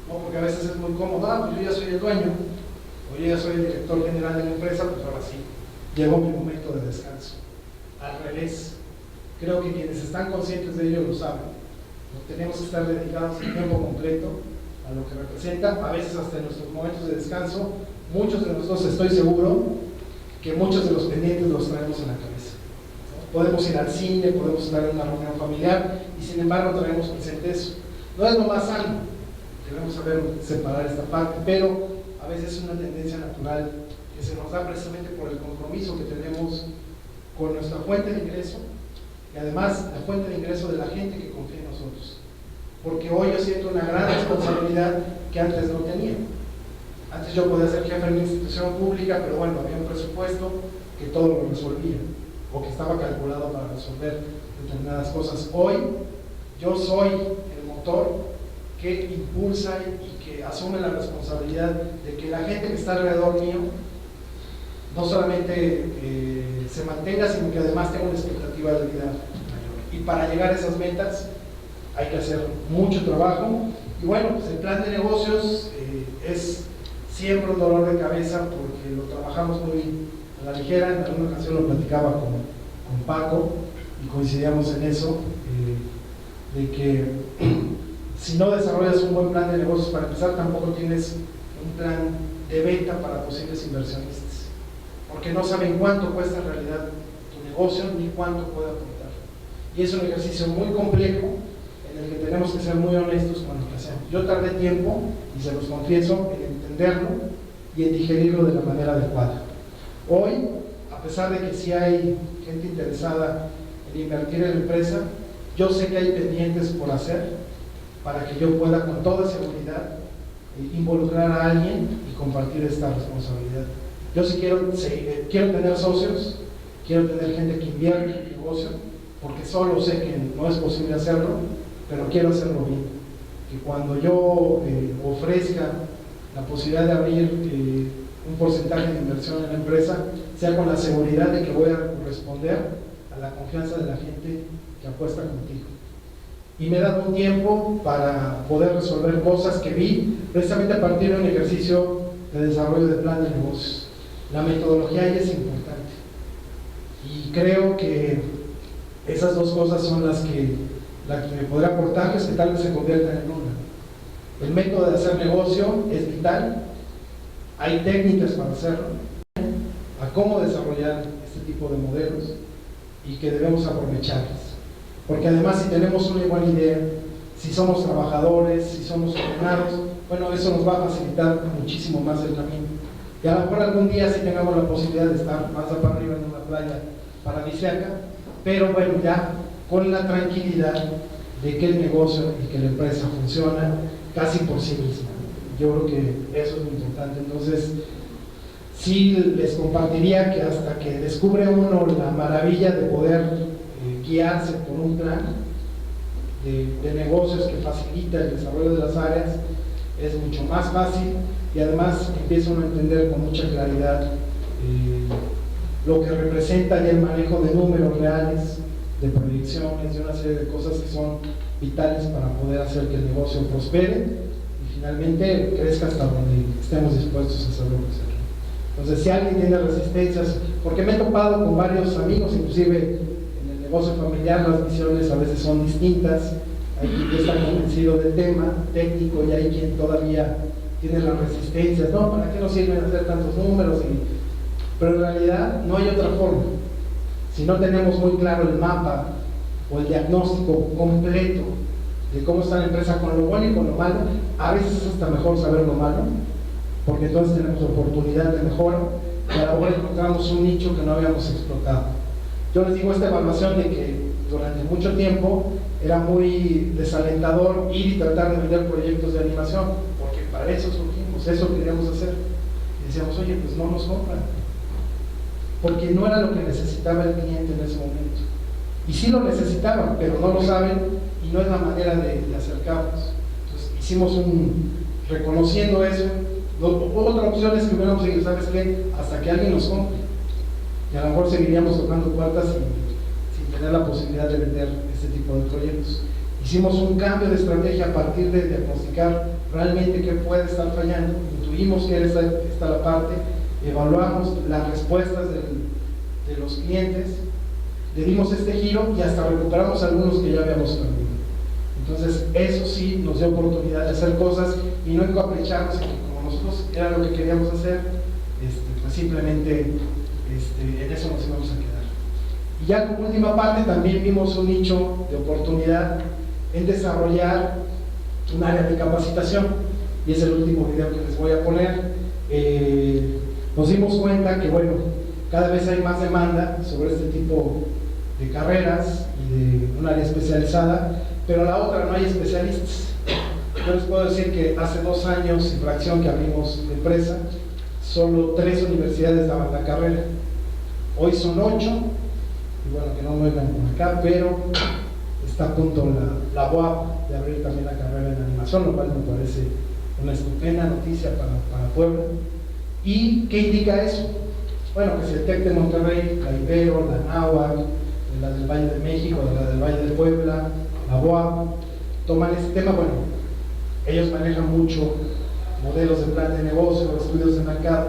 No, porque a veces es muy cómodo, pues yo ya soy el dueño, o yo ya soy el director general de la empresa, pues ahora sí, llegó mi momento de descanso. Al revés, creo que quienes están conscientes de ello lo saben. No tenemos que estar dedicados en tiempo completo a lo que representa, a veces hasta en nuestros momentos de descanso. Muchos de nosotros, estoy seguro, que muchos de los pendientes los traemos en la cabeza. Podemos ir al cine, podemos estar en una reunión familiar y sin embargo traemos presente eso. No es lo más sano, debemos saber separar esta parte, pero a veces es una tendencia natural que se nos da precisamente por el compromiso que tenemos con nuestra fuente de ingreso y además la fuente de ingreso de la gente que confía en nosotros. Porque hoy yo siento una gran responsabilidad que antes no tenía. Antes yo podía ser jefe de una institución pública, pero bueno, había un presupuesto que todo lo resolvía o que estaba calculado para resolver determinadas cosas. Hoy yo soy el motor que impulsa y que asume la responsabilidad de que la gente que está alrededor mío no solamente se mantenga, sino que además tenga una expectativa de vida mayor. Y para llegar a esas metas hay que hacer mucho trabajo. Y bueno, pues el plan de negocios es siempre un dolor de cabeza porque lo trabajamos muy a la ligera. En alguna ocasión lo platicaba con Paco y coincidíamos en eso, de que si no desarrollas un buen plan de negocios para empezar, tampoco tienes un plan de venta para posibles inversionistas, porque no saben cuánto cuesta en realidad tu negocio ni cuánto puede aportar. Y es un ejercicio muy complejo en el que tenemos que ser muy honestos con lo que hacemos. Yo tardé tiempo, y se los confieso, en entenderlo y en digerirlo de la manera adecuada. Hoy, a pesar de que sí hay gente interesada en invertir en la empresa, yo sé que hay pendientes por hacer para que yo pueda con toda seguridad involucrar a alguien y compartir esta responsabilidad. Yo sí quiero tener socios, quiero tener gente que invierta en el negocio, porque solo sé que no es posible hacerlo, pero quiero hacerlo bien. Que cuando yo ofrezca la posibilidad de abrir un porcentaje de inversión en la empresa, sea con la seguridad de que voy a corresponder a la confianza de la gente que apuesta contigo. Y me he dado un tiempo para poder resolver cosas que vi precisamente a partir de un ejercicio de desarrollo de plan de negocios. La metodología ahí es importante y creo que esas dos cosas son las que me podrá aportar, que es que tal vez se conviertan en una. El método de hacer negocio es vital, hay técnicas para hacerlo, a cómo desarrollar este tipo de modelos y que debemos aprovecharlas, porque además si tenemos una buena idea, si somos trabajadores, si somos ordenados, bueno, eso nos va a facilitar muchísimo más el camino. Y a lo mejor algún día sí tengamos la posibilidad de estar más para arriba en una playa paradisíaca, pero bueno, ya con la tranquilidad de que el negocio y que la empresa funciona casi por sí misma. Yo creo que eso es muy importante. Entonces, sí les compartiría que hasta que descubre uno la maravilla de poder guiarse por un plan de negocios que facilita el desarrollo de las áreas, es mucho más fácil y además empieza uno a entender con mucha claridad lo que representa ya el manejo de números reales, de proyecciones, de una serie de cosas que son vitales para poder hacer que el negocio prospere y finalmente crezca hasta donde estemos dispuestos a hacerlo crecer. Entonces, si alguien tiene resistencias, porque me he topado con varios amigos, inclusive en el negocio familiar las visiones a veces son distintas, hay quien ya está convencido del tema técnico y hay quien todavía tiene las resistencias, no, ¿para qué nos sirven hacer tantos números? Pero en realidad no hay otra forma. Si no tenemos muy claro el mapa o el diagnóstico completo de cómo está la empresa con lo bueno y con lo malo, a veces es hasta mejor saber lo malo, porque entonces tenemos oportunidad de mejora y a lo mejor encontramos un nicho que no habíamos explotado. Yo les digo esta evaluación de que durante mucho tiempo era muy desalentador ir y tratar de vender proyectos de animación, porque para eso surgimos, eso queríamos hacer. Y decíamos, oye, pues no nos compran. porque no era lo que necesitaba el cliente en ese momento. Y sí lo necesitaban, pero no lo saben y no es la manera de acercarnos. Entonces hicimos reconociendo eso. Otra opción es que hubiéramos seguido, ¿sabes qué? Hasta que alguien nos compre. Y a lo mejor seguiríamos tocando puertas sin tener la posibilidad de vender este tipo de proyectos. Hicimos un cambio de estrategia a partir de diagnosticar realmente qué puede estar fallando. Intuimos que está la parte, evaluamos las respuestas de los clientes, le dimos este giro y hasta recuperamos algunos que ya habíamos perdido. Entonces eso sí nos dio oportunidad de hacer cosas y no encapricharnos en que como nosotros era lo que queríamos hacer, pues simplemente en eso nos íbamos a quedar. Y ya como última parte también vimos un nicho de oportunidad en desarrollar un área de capacitación, y es el último video que les voy a poner. Nos dimos cuenta que bueno, cada vez hay más demanda sobre este tipo de carreras y de un área especializada, pero la otra no hay especialistas. Yo les puedo decir que hace 2 años en fracción que abrimos la empresa, solo 3 universidades daban la carrera. Hoy son 8, y bueno, que no me vengan por acá, pero está a punto la UAP de abrir también la carrera en animación, lo cual me parece una estupenda noticia para Puebla. ¿Y qué indica eso? Bueno, que se detecte en Monterrey, la Ibero, la Náhuac, la del Valle de México, la del Valle de Puebla, la UAP, toman este tema. Bueno, ellos manejan mucho modelos de plan de negocio, estudios de mercado,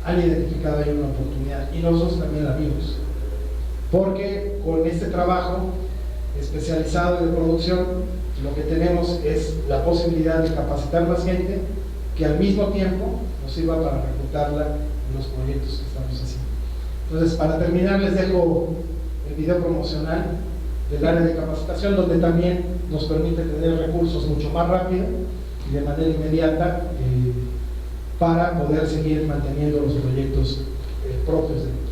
han identificado ahí una oportunidad y nosotros también la vimos, porque con este trabajo especializado de producción lo que tenemos es la posibilidad de capacitar más gente que al mismo tiempo nos sirva para reclutarla en los proyectos que estamos haciendo. Entonces, para terminar, les dejo el video promocional del área de capacitación, donde también nos permite tener recursos mucho más rápido y de manera inmediata para poder seguir manteniendo los proyectos propios de la empresa.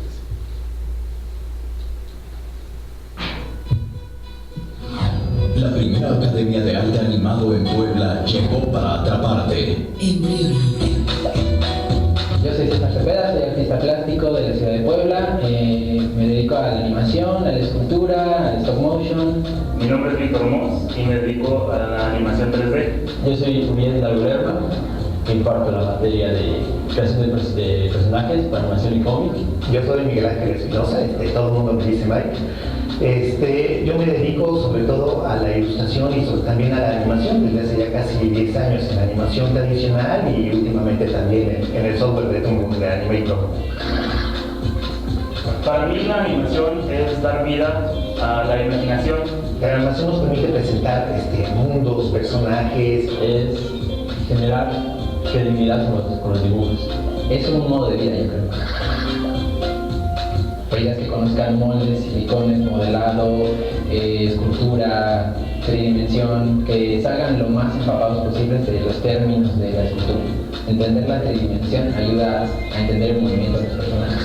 La primera academia de arte animado en Puebla llegó para atraparte. Yo soy César Cepeda, soy artista plástico de la ciudad de Puebla. Me dedico a la animación, a la escultura, al stop motion. Mi nombre es Víctor Moss y me dedico a la animación 3D. Yo soy Julián Dalguerra, imparto la materia de creación de personajes para animación y cómic. Yo soy Miguel Ángel Espinosa, todo el mundo me dice Mike. Yo me dedico sobre todo a la ilustración y también a la animación desde hace ya casi 10 años en animación tradicional y últimamente también en el software de Animator. Para mí la animación es dar vida a la imaginación. La animación nos permite presentar mundos, personajes. Es generar credibilidad con los dibujos. Es un modo de vida, yo creo. Para que conozcan moldes, silicones, modelado, escultura, tridimensión, que salgan lo más empapados posibles de los términos de la escultura. Entender la tridimensión ayuda a entender el movimiento de los personajes.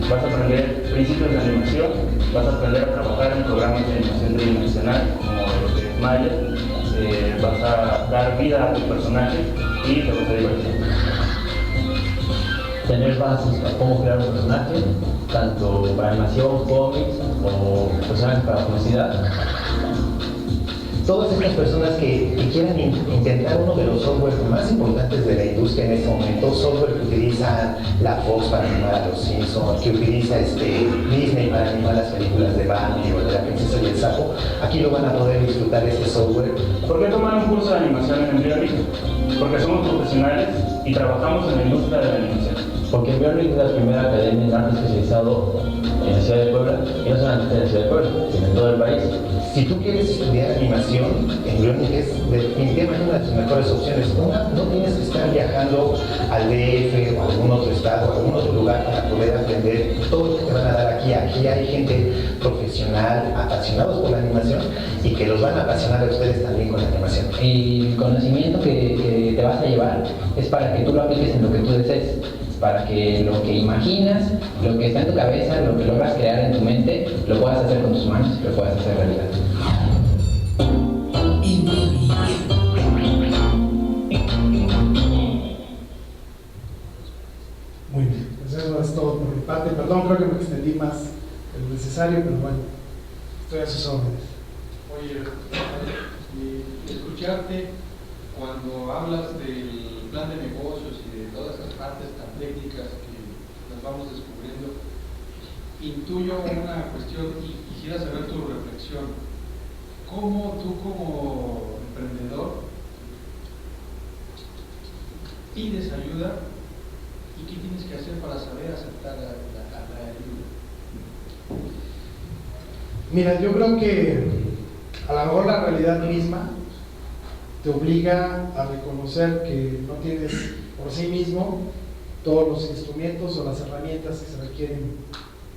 Vas a aprender principios de animación, vas a aprender a trabajar en programas de animación tridimensional como lo que es Maya, vas a dar vida a tus personajes y te vas a divertir. Tener bases para cómo crear un personaje, tanto para animación, cómics o personajes para publicidad. Todas estas personas que quieran intentar uno de los softwares más importantes de la industria en este momento, software que utiliza la Fox para animar a los Simpsons, que utiliza Disney para animar las películas de Bambi o de la Princesa y el Sapo, aquí lo van a poder disfrutar este software. ¿Por qué tomar un curso de animación en Embryonic? Porque somos profesionales y trabajamos en la industria de la animación. Porque Embryonic es la primera academia en arte especializado en la ciudad de Puebla, y no solamente en la ciudad de Puebla, sino en todo el país. Si tú quieres estudiar animación, Embryonic es definitivamente una de tus mejores opciones. No tienes que estar viajando al DF o a algún otro estado o a algún otro lugar para poder aprender todo lo que te van a dar aquí. Aquí hay gente profesional, apasionados por la animación y que los van a apasionar a ustedes también con la animación. El conocimiento que te vas a llevar es para que tú lo apliques en lo que tú desees, para que lo que imaginas, lo que está en tu cabeza, lo que logras crear en tu mente, lo puedas hacer con tus manos, lo puedas hacer realidad. Muy bien, pues eso Perdón, creo que me extendí más de lo necesario, pero bueno, estoy a sus órdenes. Oye, escucharte cuando hablas del plan de negocios y de todas esas partes tan técnicas que las vamos descubriendo, intuyo una cuestión y quisiera saber tu reflexión. ¿Cómo tú como emprendedor pides ayuda y qué tienes que hacer para saber aceptar la ayuda? Mira, yo creo que a lo mejor la realidad misma te obliga a reconocer que no tienes por sí mismo todos los instrumentos o las herramientas que se requieren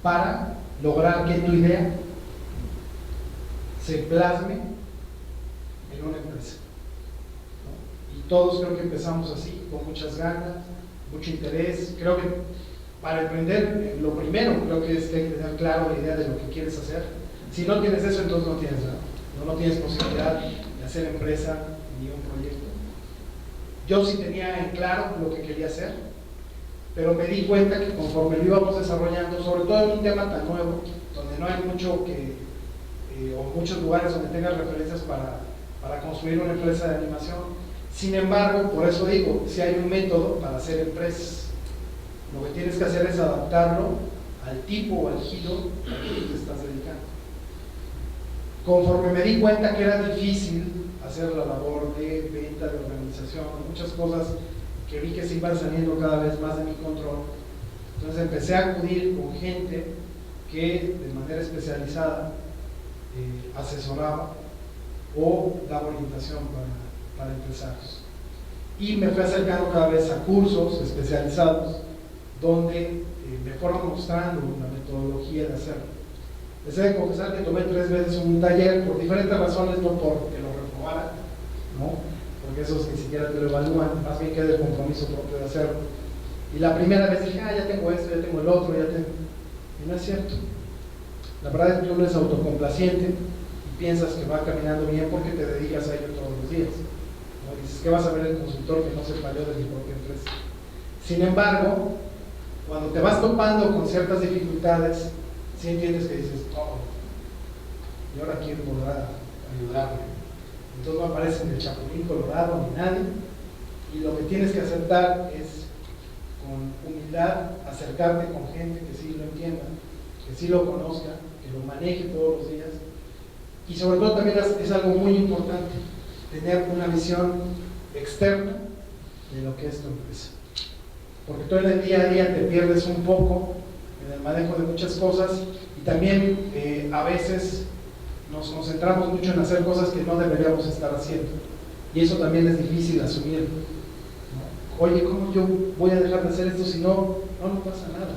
para lograr que tu idea se plasme en una empresa, ¿no? Y todos creo que empezamos así, con muchas ganas, mucho interés. Creo que para emprender, lo primero creo que es que hay que tener claro la idea de lo que quieres hacer. Si no tienes eso, entonces no tienes nada, no tienes posibilidad de hacer empresa ni un proyecto. Yo sí tenía en claro lo que quería hacer, pero me di cuenta que conforme lo íbamos desarrollando, sobre todo en un tema tan nuevo, donde no hay mucho o muchos lugares donde tengas referencias para construir una empresa de animación. Sin embargo, por eso digo, si hay un método para hacer empresas, lo que tienes que hacer es adaptarlo al tipo o al giro al que tú te estás dedicando. Conforme me di cuenta que era difícil hacer la labor de venta, de organización, muchas cosas que vi que se iban saliendo cada vez más de mi control, entonces empecé a acudir con gente que de manera especializada asesoraba o daba orientación para empresarios. Y me fui acercando cada vez a cursos especializados donde me fueron mostrando la metodología de hacerlo. Les he de confesar que tomé 3 veces un taller por diferentes razones, no porque lo reprobara, ¿no? Porque esos ni siquiera te lo evalúan, más bien queda el compromiso propio de hacerlo. Y la primera vez dije, ya tengo esto, ya tengo el otro, y no es cierto. La verdad es que uno es autocomplaciente y piensas que va caminando bien porque te dedicas a ello todos los días, ¿no? Dices, ¿qué vas a ver el consultor que no se falló de mi propia empresa? Sin embargo, cuando te vas topando con ciertas dificultades, sí entiendes que dices, oh, y ahora quiero poder ayudarme. Entonces no aparece ni el chapulín colorado ni nadie, y lo que tienes que aceptar es con humildad acercarte con gente que sí lo entienda, que sí lo conozca, que lo maneje todos los días. Y sobre todo también es algo muy importante, tener una visión externa de lo que es tu empresa. Porque tú en el día a día te pierdes un poco en el manejo de muchas cosas y también a veces nos concentramos mucho en hacer cosas que no deberíamos estar haciendo. Y eso también es difícil asumir, ¿no? Oye, ¿cómo yo voy a dejar de hacer esto si no pasa nada?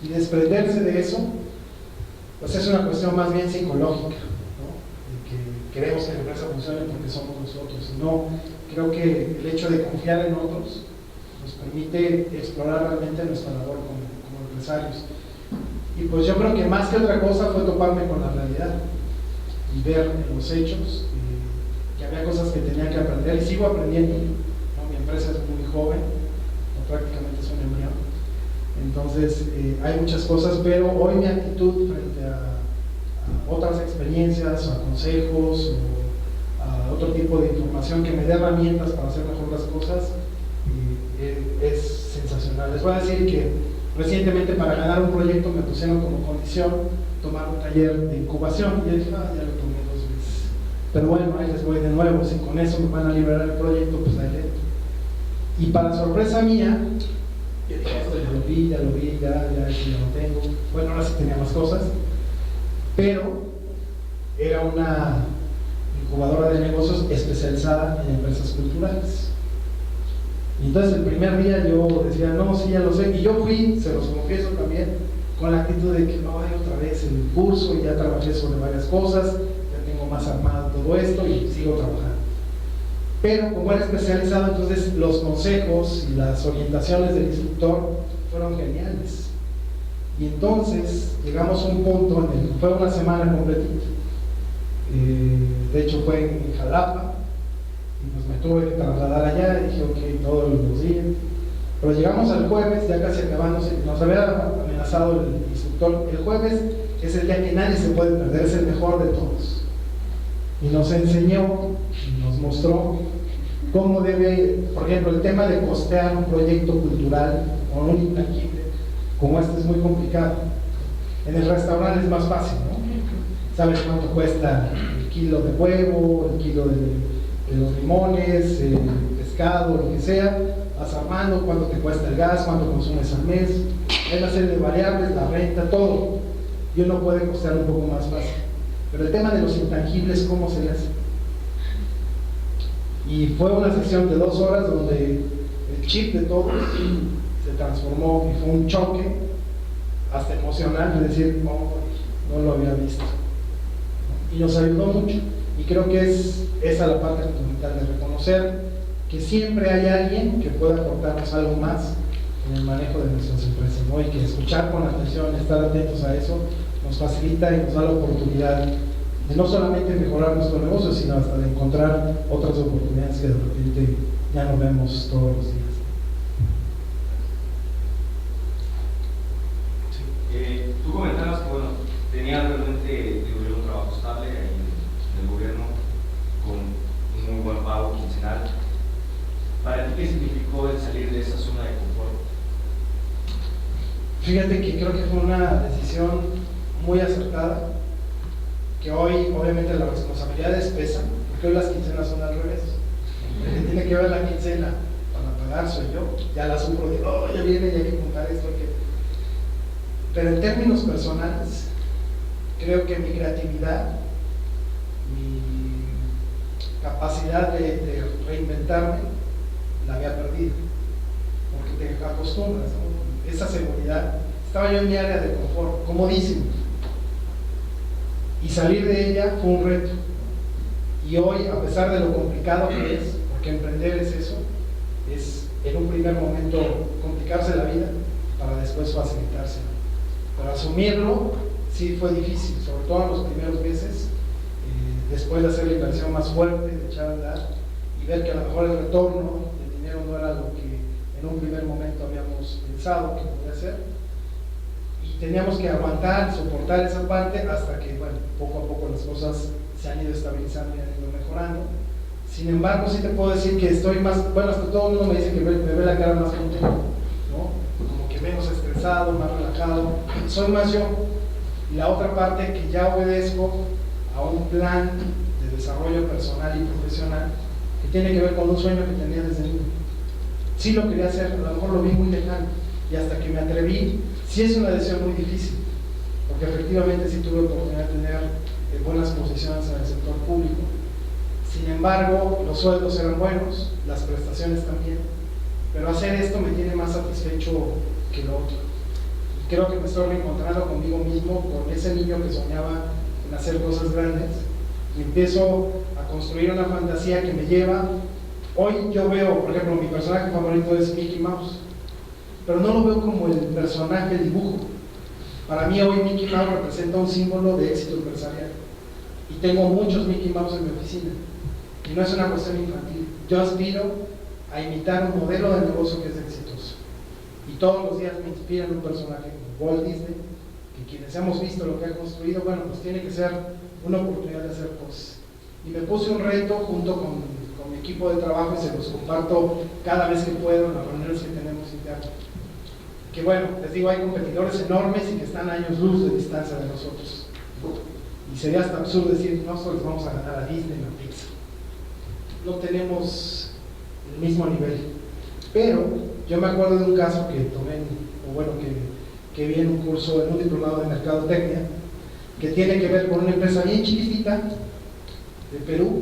Y desprenderse de eso, pues es una cuestión más bien psicológica, ¿no? De que queremos que la empresa funcione porque somos nosotros. No, creo que el hecho de confiar en otros nos permite explorar realmente nuestra labor como empresarios. Y pues yo creo que más que otra cosa fue toparme con la realidad y ver en los hechos que había cosas que tenía que aprender y sigo aprendiendo, ¿no? Mi empresa es muy joven, ¿no? Prácticamente es un embrión. Entonces hay muchas cosas, pero hoy mi actitud frente a otras experiencias, a consejos o a otro tipo de información que me dé herramientas para hacer mejor las cosas es sensacional. Les voy a decir que recientemente para ganar un proyecto me pusieron como condición tomar un taller de incubación y yo dije, ya lo tomé 2 veces, pero bueno, ahí les voy de nuevo, si con eso me van a liberar el proyecto, pues ahí le. Y para sorpresa mía, yo dije, esto ya lo vi, ya lo tengo. Bueno, ahora sí tenía más cosas, pero era una incubadora de negocios especializada en empresas culturales. Y entonces el primer día yo decía, no, sí, ya lo sé, y yo fui, se los confieso también, con la actitud de que no, hay otra vez el curso y ya trabajé sobre varias cosas, ya tengo más armado todo esto y sigo trabajando. Pero como era especializado, entonces los consejos y las orientaciones del instructor fueron geniales. Y entonces llegamos a un punto en el que fue una semana completita. De hecho fue en Jalapa, y pues me tuve que trasladar allá y dije, ok, todos los días. Pero llegamos al jueves, ya casi acabándose, nos había amenazado el instructor, el jueves es el día que nadie se puede perder, es el mejor de todos. Y nos enseñó, nos mostró cómo debe, por ejemplo, el tema de costear un proyecto cultural o un intangible, como este es muy complicado. En el restaurante es más fácil, ¿no? Sabes cuánto cuesta el kilo de huevo, el kilo de los limones, el pescado, lo que sea, vas armando cuánto te cuesta el gas, cuánto consumes al mes, hay una serie de variables, la renta, todo. Y uno puede costear un poco más fácil. Pero el tema de los intangibles, ¿cómo se hace? Y fue una sesión de 2 horas donde el chip de todos se transformó y fue un choque hasta emocional de decir, no lo había visto. Y nos ayudó mucho. Y creo que es esa la parte fundamental de reconocer que siempre hay alguien que pueda aportarnos algo más en el manejo de nuestras empresas, ¿no? Y que escuchar con atención, estar atentos a eso, nos facilita y nos da la oportunidad de no solamente mejorar nuestro negocio, sino hasta de encontrar otras oportunidades que de repente ya no vemos todos los días. Sí. Tú comentabas que bueno, tenías realmente un trabajo estable en el gobierno con un muy buen pago quincenal. ¿Para ti qué significó el salir de esa zona de confort? Fíjate que creo que fue una decisión muy acertada, que hoy obviamente las responsabilidades pesan, porque hoy las quincenas son al revés. El que tiene que ver la quincena para pagar soy yo, ya la sufro, digo, ya viene y hay que contar esto. Pero en términos personales, creo que mi creatividad, mi capacidad de reinventarme, la había perdido, porque te acostumbras, ¿no? Esa seguridad. Estaba yo en mi área de confort, comodísimo, y salir de ella fue un reto. Y hoy, a pesar de lo complicado que es, porque emprender es eso, es en un primer momento complicarse la vida para después facilitarse. Pero asumirlo sí fue difícil, sobre todo en los primeros meses, después de hacer la inversión más fuerte, de echar a andar y ver que a lo mejor el retorno del dinero no era lo que en un primer momento habíamos pensado que podía ser, y teníamos que aguantar, soportar esa parte hasta que, bueno, poco a poco las cosas se han ido estabilizando y han ido mejorando. Sin embargo, sí te puedo decir que estoy más, bueno, hasta todo el mundo me dice que me ve la cara más contento, ¿no? Como que menos estresado, más relajado, soy más yo. Y la otra parte, que ya obedezco a un plan de desarrollo personal y profesional que tiene que ver con un sueño que tenía desde niño. Sí lo quería hacer, a lo mejor lo vi muy lejano, y hasta que me atreví, sí es una decisión muy difícil, porque efectivamente sí tuve oportunidad de tener buenas posiciones en el sector público. Sin embargo, los sueldos eran buenos, las prestaciones también, pero hacer esto me tiene más satisfecho que lo otro. Y creo que me estoy reencontrando conmigo mismo, con ese niño que soñaba en hacer cosas grandes, y empiezo a construir una fantasía que me lleva. Hoy yo veo, por ejemplo, mi personaje favorito es Mickey Mouse, pero no lo veo como el personaje, el dibujo. Para mí hoy Mickey Mouse representa un símbolo de éxito empresarial, y tengo muchos Mickey Mouse en mi oficina, y no es una cuestión infantil. Yo aspiro a imitar un modelo de negocio que es exitoso, y todos los días me inspiran un personaje como Walt Disney, que quienes hemos visto lo que ha construido, bueno, pues tiene que ser una oportunidad de hacer cosas. Y me puse un reto junto con mi equipo de trabajo, y se los comparto cada vez que puedo en las reuniones que tenemos internas. Que bueno, les digo, hay competidores enormes y que están a años luz de distancia de nosotros. Y sería hasta absurdo decir, nosotros les vamos a ganar a Disney o a Pixar. No tenemos el mismo nivel. Pero yo me acuerdo de un caso que tomé, que vi en un curso, en un diplomado de mercadotecnia, que tiene que ver con una empresa bien chiquitita de Perú,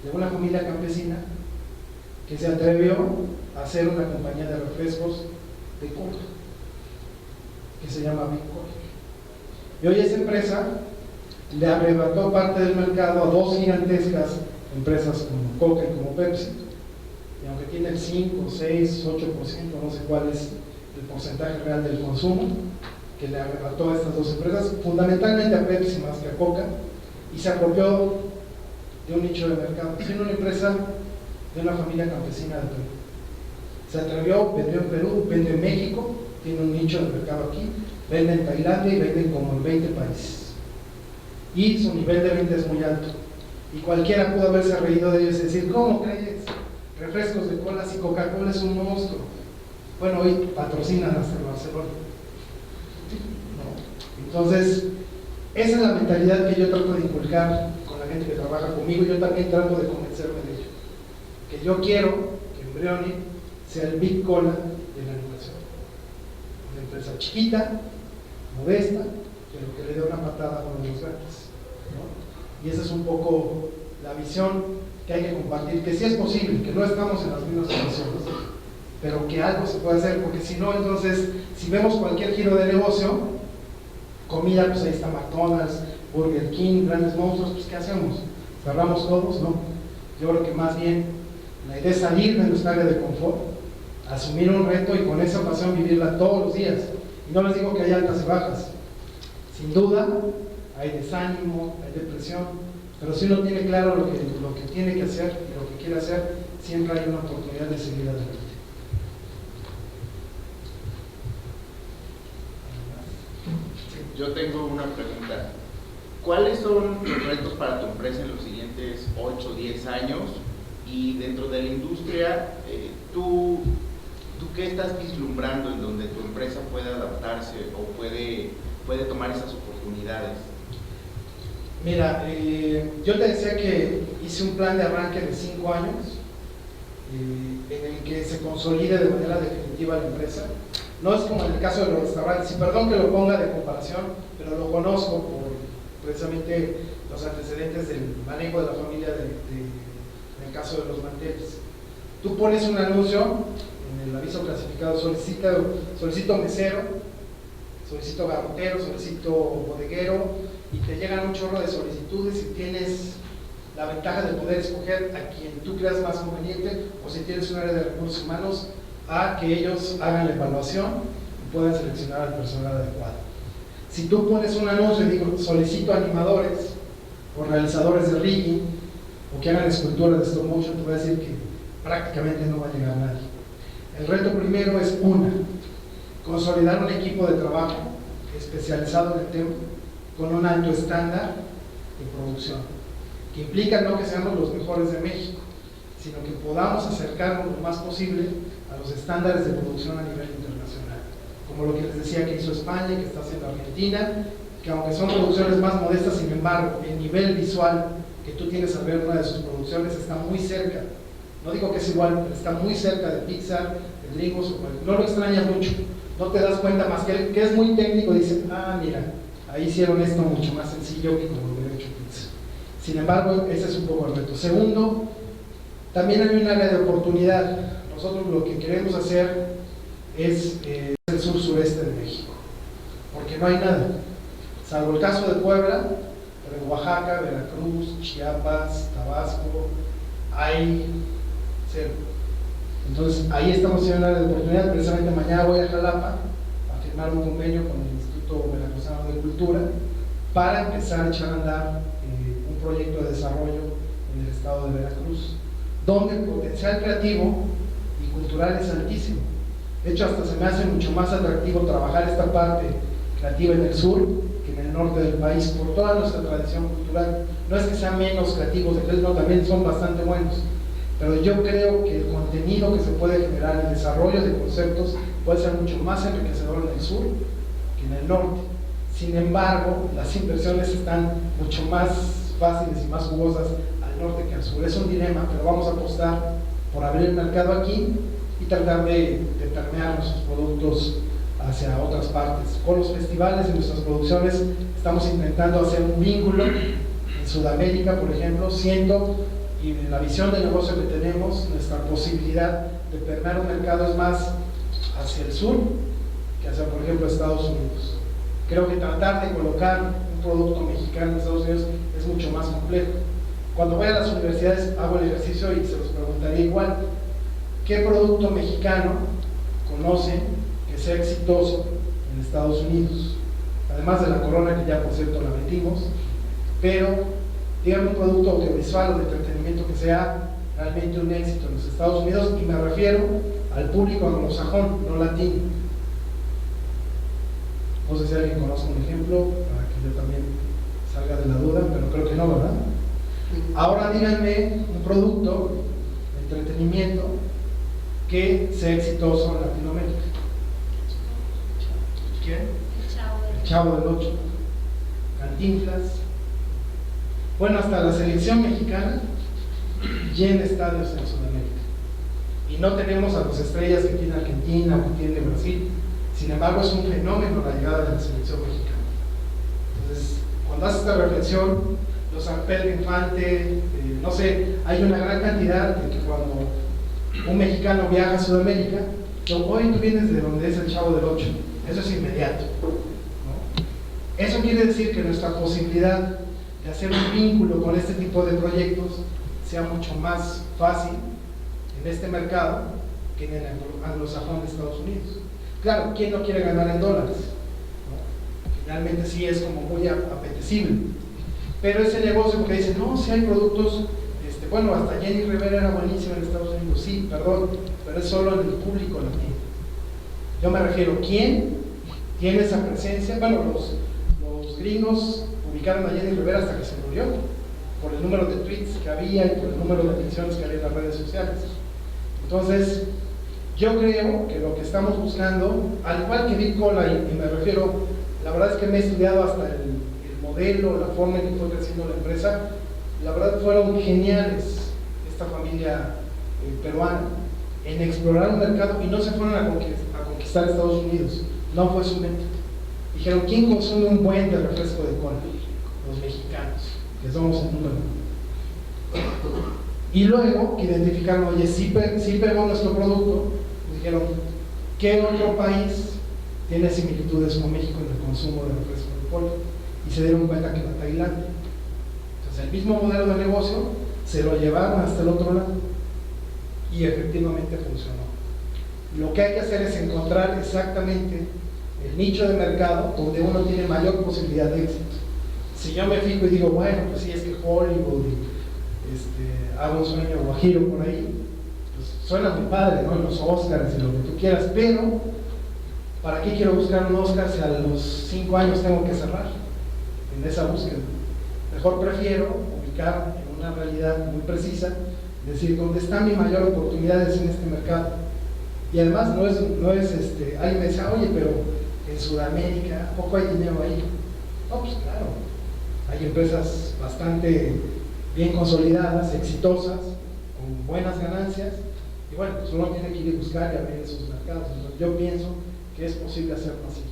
de una familia campesina, que se atrevió a hacer una compañía de refrescos de coca, que se llama Big Coca. Y hoy esa empresa le arrebató parte del mercado a dos gigantescas empresas como Coca y como Pepsi, y aunque tiene el 5, 6, 8%, no sé cuál es el porcentaje real del consumo, que le arrebató a estas dos empresas, fundamentalmente a Pepsi más que a Coca, y se apropió de un nicho de mercado. Es una empresa de una familia campesina de Perú. Se atrevió, vendió en Perú, vende en México, tiene un nicho de mercado aquí, vende en Tailandia y venden como en 20 países. Y su nivel de venta es muy alto. Y cualquiera pudo haberse reído de ellos y decir, ¿cómo crees? Refrescos de cola y Coca-Cola es un monstruo. Bueno, hoy patrocinan hasta el Barcelona. ¿No? Entonces, esa es la mentalidad que yo trato de inculcar con la gente que trabaja conmigo. Yo también trato de convencerme de ello. Que yo quiero que Embryonic sea el Big Cola de la animación. Una empresa chiquita, modesta, pero que le dé una patada a uno de los grandes, ¿no? Y esa es un poco la visión que hay que compartir, que sí es posible, que no estamos en las mismas condiciones, pero que algo se puede hacer, porque si no, entonces, si vemos cualquier giro de negocio, comida, pues ahí está McDonald's, Burger King, grandes monstruos, pues ¿qué hacemos? ¿Cerramos todos? No. Yo creo que más bien la idea es salir de nuestra área de confort, asumir un reto y con esa pasión vivirla todos los días. Y no les digo que hay altas y bajas. Sin duda, hay desánimo, hay depresión, pero si uno tiene claro lo que tiene que hacer y lo que quiere hacer, siempre hay una oportunidad de seguir adelante. Yo tengo una pregunta. ¿Cuáles son los retos para tu empresa en los siguientes 8 o 10 años? Y dentro de la industria, ¿tú qué estás vislumbrando en donde tu empresa puede adaptarse o puede tomar esas oportunidades? Mira, yo te decía que hice un plan de arranque de 5 años en el que se consolide de manera definitiva la empresa. No es como en el caso de los restaurantes, y perdón que lo ponga de comparación, pero lo conozco por precisamente los antecedentes del manejo de la familia en el caso de los manteles. Tú pones un anuncio en el aviso clasificado, solicito mesero, solicito garrotero, solicito bodeguero, y te llegan un chorro de solicitudes y tienes la ventaja de poder escoger a quien tú creas más conveniente, o si tienes un área de recursos humanos, a que ellos hagan la evaluación y puedan seleccionar al personal adecuado. Si tú pones un anuncio y digo, solicito animadores o realizadores de rigging o que hagan esculturas de stop motion, te voy a decir que prácticamente no va a llegar nadie. El reto primero es consolidar un equipo de trabajo especializado en el tema con un alto estándar de producción, que implica no que seamos los mejores de México, sino que podamos acercarnos lo más posible a los estándares de producción a nivel internacional, como lo que les decía que hizo España, que está haciendo Argentina, que aunque son producciones más modestas, sin embargo, el nivel visual que tú tienes al ver una de sus producciones está muy cerca, no digo que es igual, pero está muy cerca de Pixar, de DreamWorks, no lo extrañas mucho, no te das cuenta más que es muy técnico, dicen, mira, ahí hicieron esto mucho más sencillo que como lo hubiera hecho Pixar. Sin embargo, ese es un poco el reto. Segundo, también hay un área de oportunidad. Nosotros lo que queremos hacer es el sur-sureste de México, porque no hay nada, salvo el caso de Puebla, pero en Oaxaca, Veracruz, Chiapas, Tabasco, hay cero. Entonces ahí estamos haciendo un área de oportunidad. Precisamente mañana voy a Jalapa a firmar un convenio con el Instituto Veracruzano de Cultura para empezar a echar a andar un proyecto de desarrollo en el estado de Veracruz, donde el potencial creativo y cultural es altísimo. De hecho, hasta se me hace mucho más atractivo trabajar esta parte creativa en el sur que en el norte del país, por toda nuestra tradición cultural. No es que sean menos creativos, no, también son bastante buenos, pero yo creo que el contenido que se puede generar, el desarrollo de conceptos, puede ser mucho más enriquecedor en el sur que en el norte. Sin embargo, las inversiones están mucho más fáciles y más jugosas al norte que al sur. Es un dilema, pero vamos a apostar por abrir el mercado aquí y tratar de permear nuestros productos hacia otras partes. Con los festivales y nuestras producciones estamos intentando hacer un vínculo en Sudamérica, por ejemplo, siendo, y en la visión de negocio que tenemos, nuestra posibilidad de permear un mercado es más hacia el sur que hacia, por ejemplo, Estados Unidos. Creo que tratar de colocar un producto mexicano en Estados Unidos es mucho más complejo. Cuando voy a las universidades hago el ejercicio y se los preguntaría igual, ¿qué producto mexicano conocen que sea exitoso en Estados Unidos? Además de la Corona, que ya por cierto la metimos, pero díganme un producto audiovisual o de entretenimiento que sea realmente un éxito en los Estados Unidos, y me refiero al público anglosajón, no latino. No sé si alguien conoce un ejemplo para que yo también salga de la duda, pero creo que no, ¿verdad? Ahora díganme un producto de entretenimiento que sea exitoso en Latinoamérica. ¿Quién? El Chavo del Ocho. Cantinflas. Bueno, hasta la selección mexicana llena estadios en Sudamérica. Y no tenemos a las estrellas que tiene Argentina o que tiene Brasil. Sin embargo, es un fenómeno la llegada de la selección mexicana. Entonces, cuando haces esta reflexión, los San Pedro Infante, no sé, hay una gran cantidad de que cuando un mexicano viaja a Sudamérica, hoy tú vienes de donde es el Chavo del Ocho, eso es inmediato, ¿no? Eso quiere decir que nuestra posibilidad de hacer un vínculo con este tipo de proyectos sea mucho más fácil en este mercado que en el anglosajón de Estados Unidos. Claro, ¿quién no quiere ganar en dólares? ¿No? Finalmente sí es como muy apetecible. Pero ese negocio, porque dicen, no, si hay productos, bueno, hasta Jenny Rivera era buenísima en Estados Unidos, sí, perdón, pero es solo en el público latino. Yo me refiero, ¿quién tiene esa presencia? Bueno, los gringos ubicaron a Jenny Rivera hasta que se murió, por el número de tweets que había y por el número de menciones que había en las redes sociales. Entonces, yo creo que lo que estamos buscando, al igual que Big Cola, y me refiero, la verdad es que me he estudiado hasta el modelo, la forma en que fue creciendo la empresa, la verdad fueron geniales esta familia peruana en explorar un mercado y no se fueron a conquistar Estados Unidos, no fue su mente. Dijeron, ¿quién consume un buen de refresco de cola? Los mexicanos, que somos el número uno. Y luego que identificaron, oye, sí pegó nuestro producto, dijeron, ¿qué otro país tiene similitudes con México en el consumo de refresco de cola? Y se dieron cuenta que era Tailandia. Entonces el mismo modelo de negocio se lo llevaron hasta el otro lado y efectivamente funcionó. Lo que hay que hacer es encontrar exactamente el nicho de mercado donde uno tiene mayor posibilidad de éxito. Si yo me fijo y digo, bueno, pues sí, es que Hollywood hago un sueño guajiro por ahí, pues suena muy padre, ¿no? Los Oscars y lo que tú quieras, pero ¿para qué quiero buscar un Oscar si a los 5 años tengo que cerrar en esa búsqueda? Mejor prefiero ubicar en una realidad muy precisa, decir, ¿dónde están mis mayores oportunidades en este mercado? Y además no es alguien me decía, oye, pero en Sudamérica, ¿a poco hay dinero ahí? No, pues claro, hay empresas bastante bien consolidadas, exitosas, con buenas ganancias, y bueno, pues uno tiene que ir a buscar y abrir esos mercados. Entonces, yo pienso que es posible hacerlo así,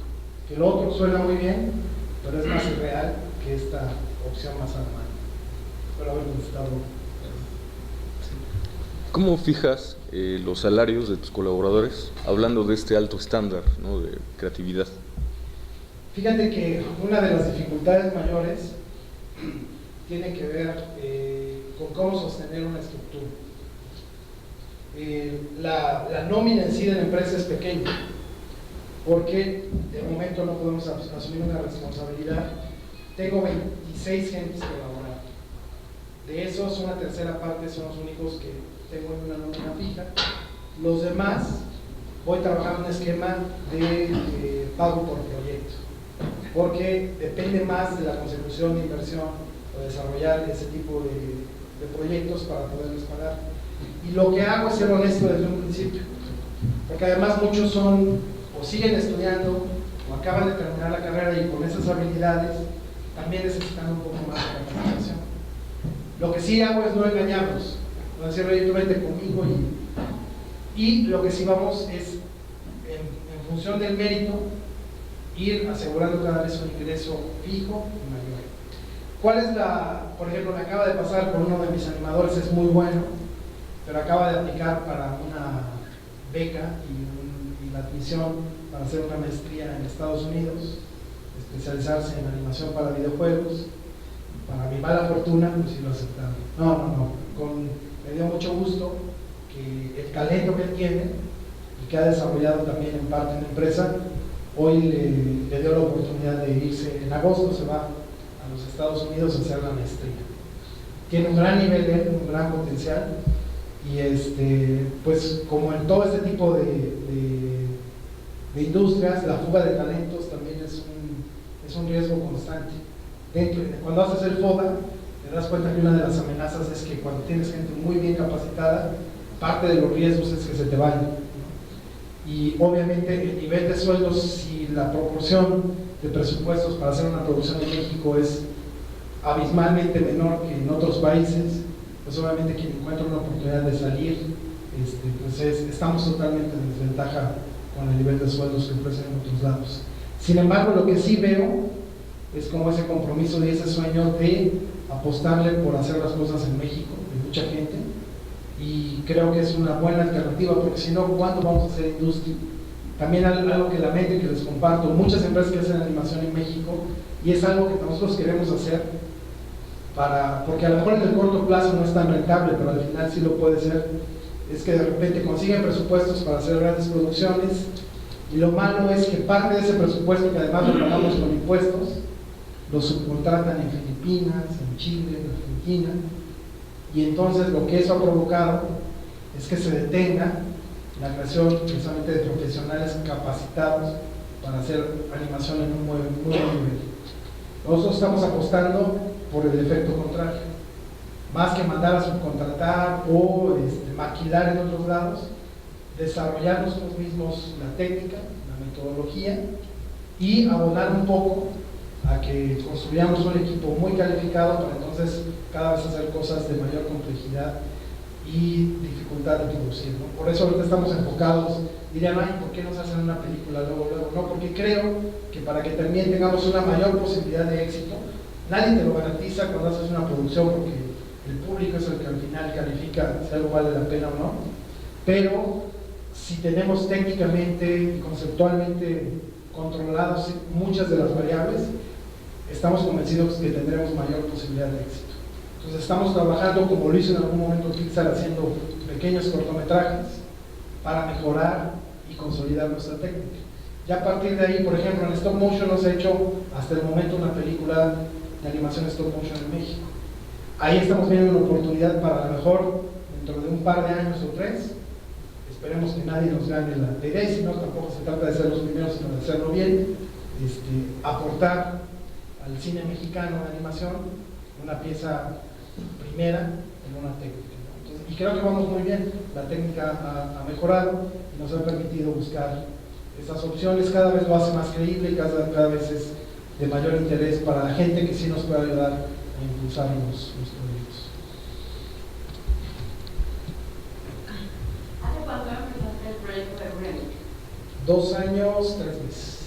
que lo otro suena muy bien, pero es más irreal que esta opción más armada. Espero haber contestado. ¿Cómo fijas los salarios de tus colaboradores, hablando de este alto estándar, ¿no?, de creatividad? Fíjate que una de las dificultades mayores tiene que ver con cómo sostener una estructura. La nómina en sí de la empresa es pequeña, porque de momento no podemos asumir una responsabilidad. Tengo 26 gentes que laboran. De esos, una tercera parte son los únicos que tengo en una nómina fija. Los demás, voy trabajando en un esquema de pago por proyecto, porque depende más de la consecución de inversión o desarrollar ese tipo de proyectos para poderles pagar. Y lo que hago es ser honesto desde un principio, porque además muchos son o siguen estudiando o acaban de terminar la carrera y con esas habilidades también necesitan un poco más de capacitación. Lo que sí hago es no engañarlos, no decir, oye, tú vente conmigo, y lo que sí vamos es, en función del mérito, ir asegurando cada vez un ingreso fijo y mayor. ¿Cuál es por ejemplo, me acaba de pasar con uno de mis animadores, es muy bueno, pero acaba de aplicar para una beca y la admisión para hacer una maestría en Estados Unidos, especializarse en animación para videojuegos. Para mi mala fortuna, pues sí lo aceptaron. Me dio mucho gusto que el talento que él tiene y que ha desarrollado también en parte en la empresa, hoy le dio la oportunidad de irse, en agosto se va a los Estados Unidos a hacer la maestría. Tiene un gran nivel, un gran potencial, Y pues como en todo este tipo de industrias, la fuga de talentos también es un riesgo constante. Cuando haces el FODA, te das cuenta que una de las amenazas es que cuando tienes gente muy bien capacitada, parte de los riesgos es que se te vayan, ¿no? Y obviamente el nivel de sueldos, si la proporción de presupuestos para hacer una producción en México es abismalmente menor que en otros países, pues obviamente quien encuentra una oportunidad de salir, pues estamos totalmente en desventaja con el nivel de sueldos que ofrecen en otros lados. Sin embargo, lo que sí veo es como ese compromiso y ese sueño de apostarle por hacer las cosas en México, de mucha gente, y creo que es una buena alternativa, porque si no, ¿cuándo vamos a hacer industria? También algo que lamento y que les comparto, muchas empresas que hacen animación en México, y es algo que nosotros queremos hacer, porque a lo mejor en el corto plazo no es tan rentable, pero al final sí lo puede ser, es que de repente consiguen presupuestos para hacer grandes producciones, y lo malo es que parte de ese presupuesto, que además lo pagamos con impuestos, lo subcontratan en Filipinas, en Chile, en Argentina, y entonces lo que eso ha provocado es que se detenga la creación precisamente de profesionales capacitados para hacer animación en un muy buen nivel. Nosotros estamos apostando por el efecto contrario, más que mandar a subcontratar o maquilar en otros lados, desarrollar nosotros mismos la técnica, la metodología, y abonar un poco a que construyamos un equipo muy calificado para entonces cada vez hacer cosas de mayor complejidad y dificultad de producir, ¿no? Por eso ahorita estamos enfocados, dirían, ay, ¿por qué no se hace una película luego? No, porque creo que para que también tengamos una mayor posibilidad de éxito, nadie te lo garantiza cuando haces una producción, porque el público es el que al final califica si algo vale la pena o no, pero si tenemos técnicamente y conceptualmente controlados muchas de las variables, estamos convencidos que tendremos mayor posibilidad de éxito. Entonces estamos trabajando, como lo hizo en algún momento Pixar, haciendo pequeños cortometrajes para mejorar y consolidar nuestra técnica. Ya a partir de ahí, por ejemplo, en stop motion no se ha hecho hasta el momento una película de animación stop motion en México. Ahí estamos viendo una oportunidad para, a lo mejor, dentro de un par de años o 3, esperemos que nadie nos gane la idea, y si no, tampoco se trata de ser los primeros, sino de hacerlo bien, aportar al cine mexicano de animación una pieza primera en una técnica, ¿no? Entonces, y creo que vamos muy bien, la técnica ha mejorado y nos ha permitido buscar esas opciones, cada vez lo hace más creíble y cada vez es de mayor interés para la gente que sí nos puede ayudar a impulsar los proyectos. ¿Hace cuánto empezaste el proyecto de Remix? 2 años, 3 meses.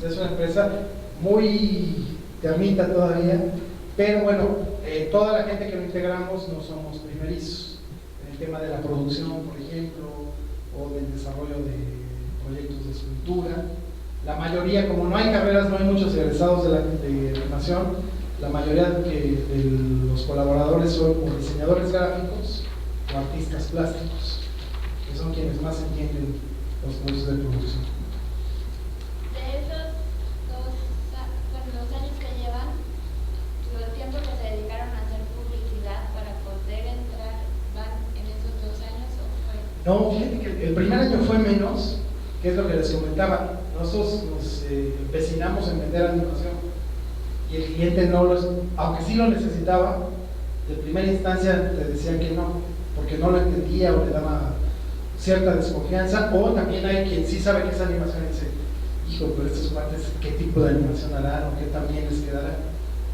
Es una empresa muy termita todavía, pero bueno, toda la gente que lo integramos no somos primerizos en el tema de la producción, por ejemplo, o del desarrollo de proyectos de escultura. La mayoría, como no hay carreras, no hay muchos egresados de animación, la mayoría de los colaboradores son o diseñadores gráficos o artistas plásticos, que son quienes más entienden los procesos de producción. De esos 2 años que llevan, los tiempos que se dedicaron a hacer publicidad para poder entrar, ¿van en esos 2 años o fue? No, fíjate que el primer año fue menos, que es lo que les comentaba. Nosotros nos empecinamos en vender animación y el cliente no aunque sí lo necesitaba, de primera instancia le decían que no, porque no lo entendía o le daba cierta desconfianza, o también hay quien sí sabe que es animación y dice, hijo, pero estos cuates, ¿qué tipo de animación harán o qué tan bien les quedará?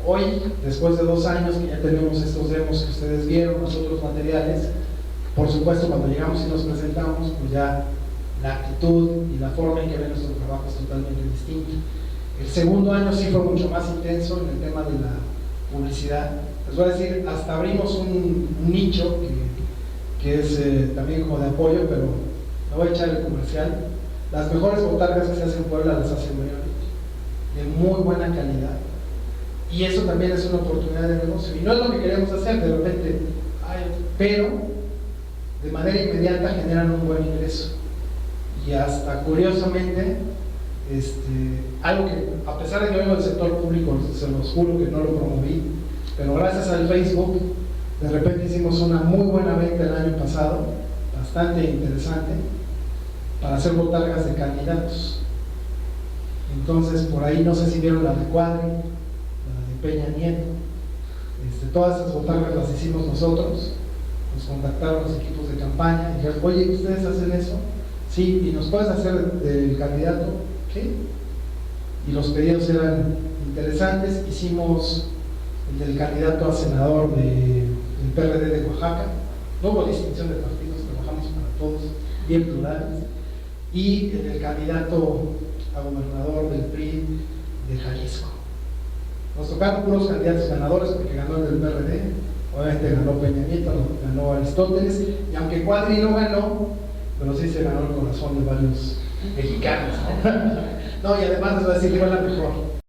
Hoy, después de 2 años que ya tenemos estos demos que ustedes vieron, los otros materiales, por supuesto cuando llegamos y nos presentamos, pues ya la actitud y la forma en que ven nuestro trabajo es totalmente distinta. El segundo año sí fue mucho más intenso en el tema de la publicidad. Les voy a decir, hasta abrimos un nicho que es también como de apoyo, pero no voy a echar el comercial. Las mejores botargas que se hacen en Puebla las hacen de muy buena calidad, y eso también es una oportunidad de negocio, y no es lo que queremos hacer de repente, pero de manera inmediata generan un buen ingreso. Y hasta curiosamente, algo que a pesar de que vengo del sector público, se los juro que no lo promoví, pero gracias al Facebook De repente hicimos una muy buena venta el año pasado, bastante interesante, para hacer botargas de candidatos. Entonces, por ahí no sé si vieron la de Cuadri, la de Peña Nieto. Todas esas botargas las hicimos nosotros. Nos contactaron los equipos de campaña y dijeron, oye, ¿ustedes hacen eso? Sí, ¿y nos puedes hacer del candidato? Sí. Y los pedidos eran interesantes. Hicimos el del candidato a senador del PRD de Oaxaca. No hubo distinción de partidos, trabajamos para todos, bien plurales. Y el del candidato a gobernador del PRI de Jalisco. Nos tocaron puros candidatos ganadores porque ganó el del PRD, obviamente ganó Peña Nieto, ganó Aristóteles, y aunque Cuadri no ganó, pero sí se ganó el corazón de varios mexicanos. No, y además les voy a decir que fue la mejor.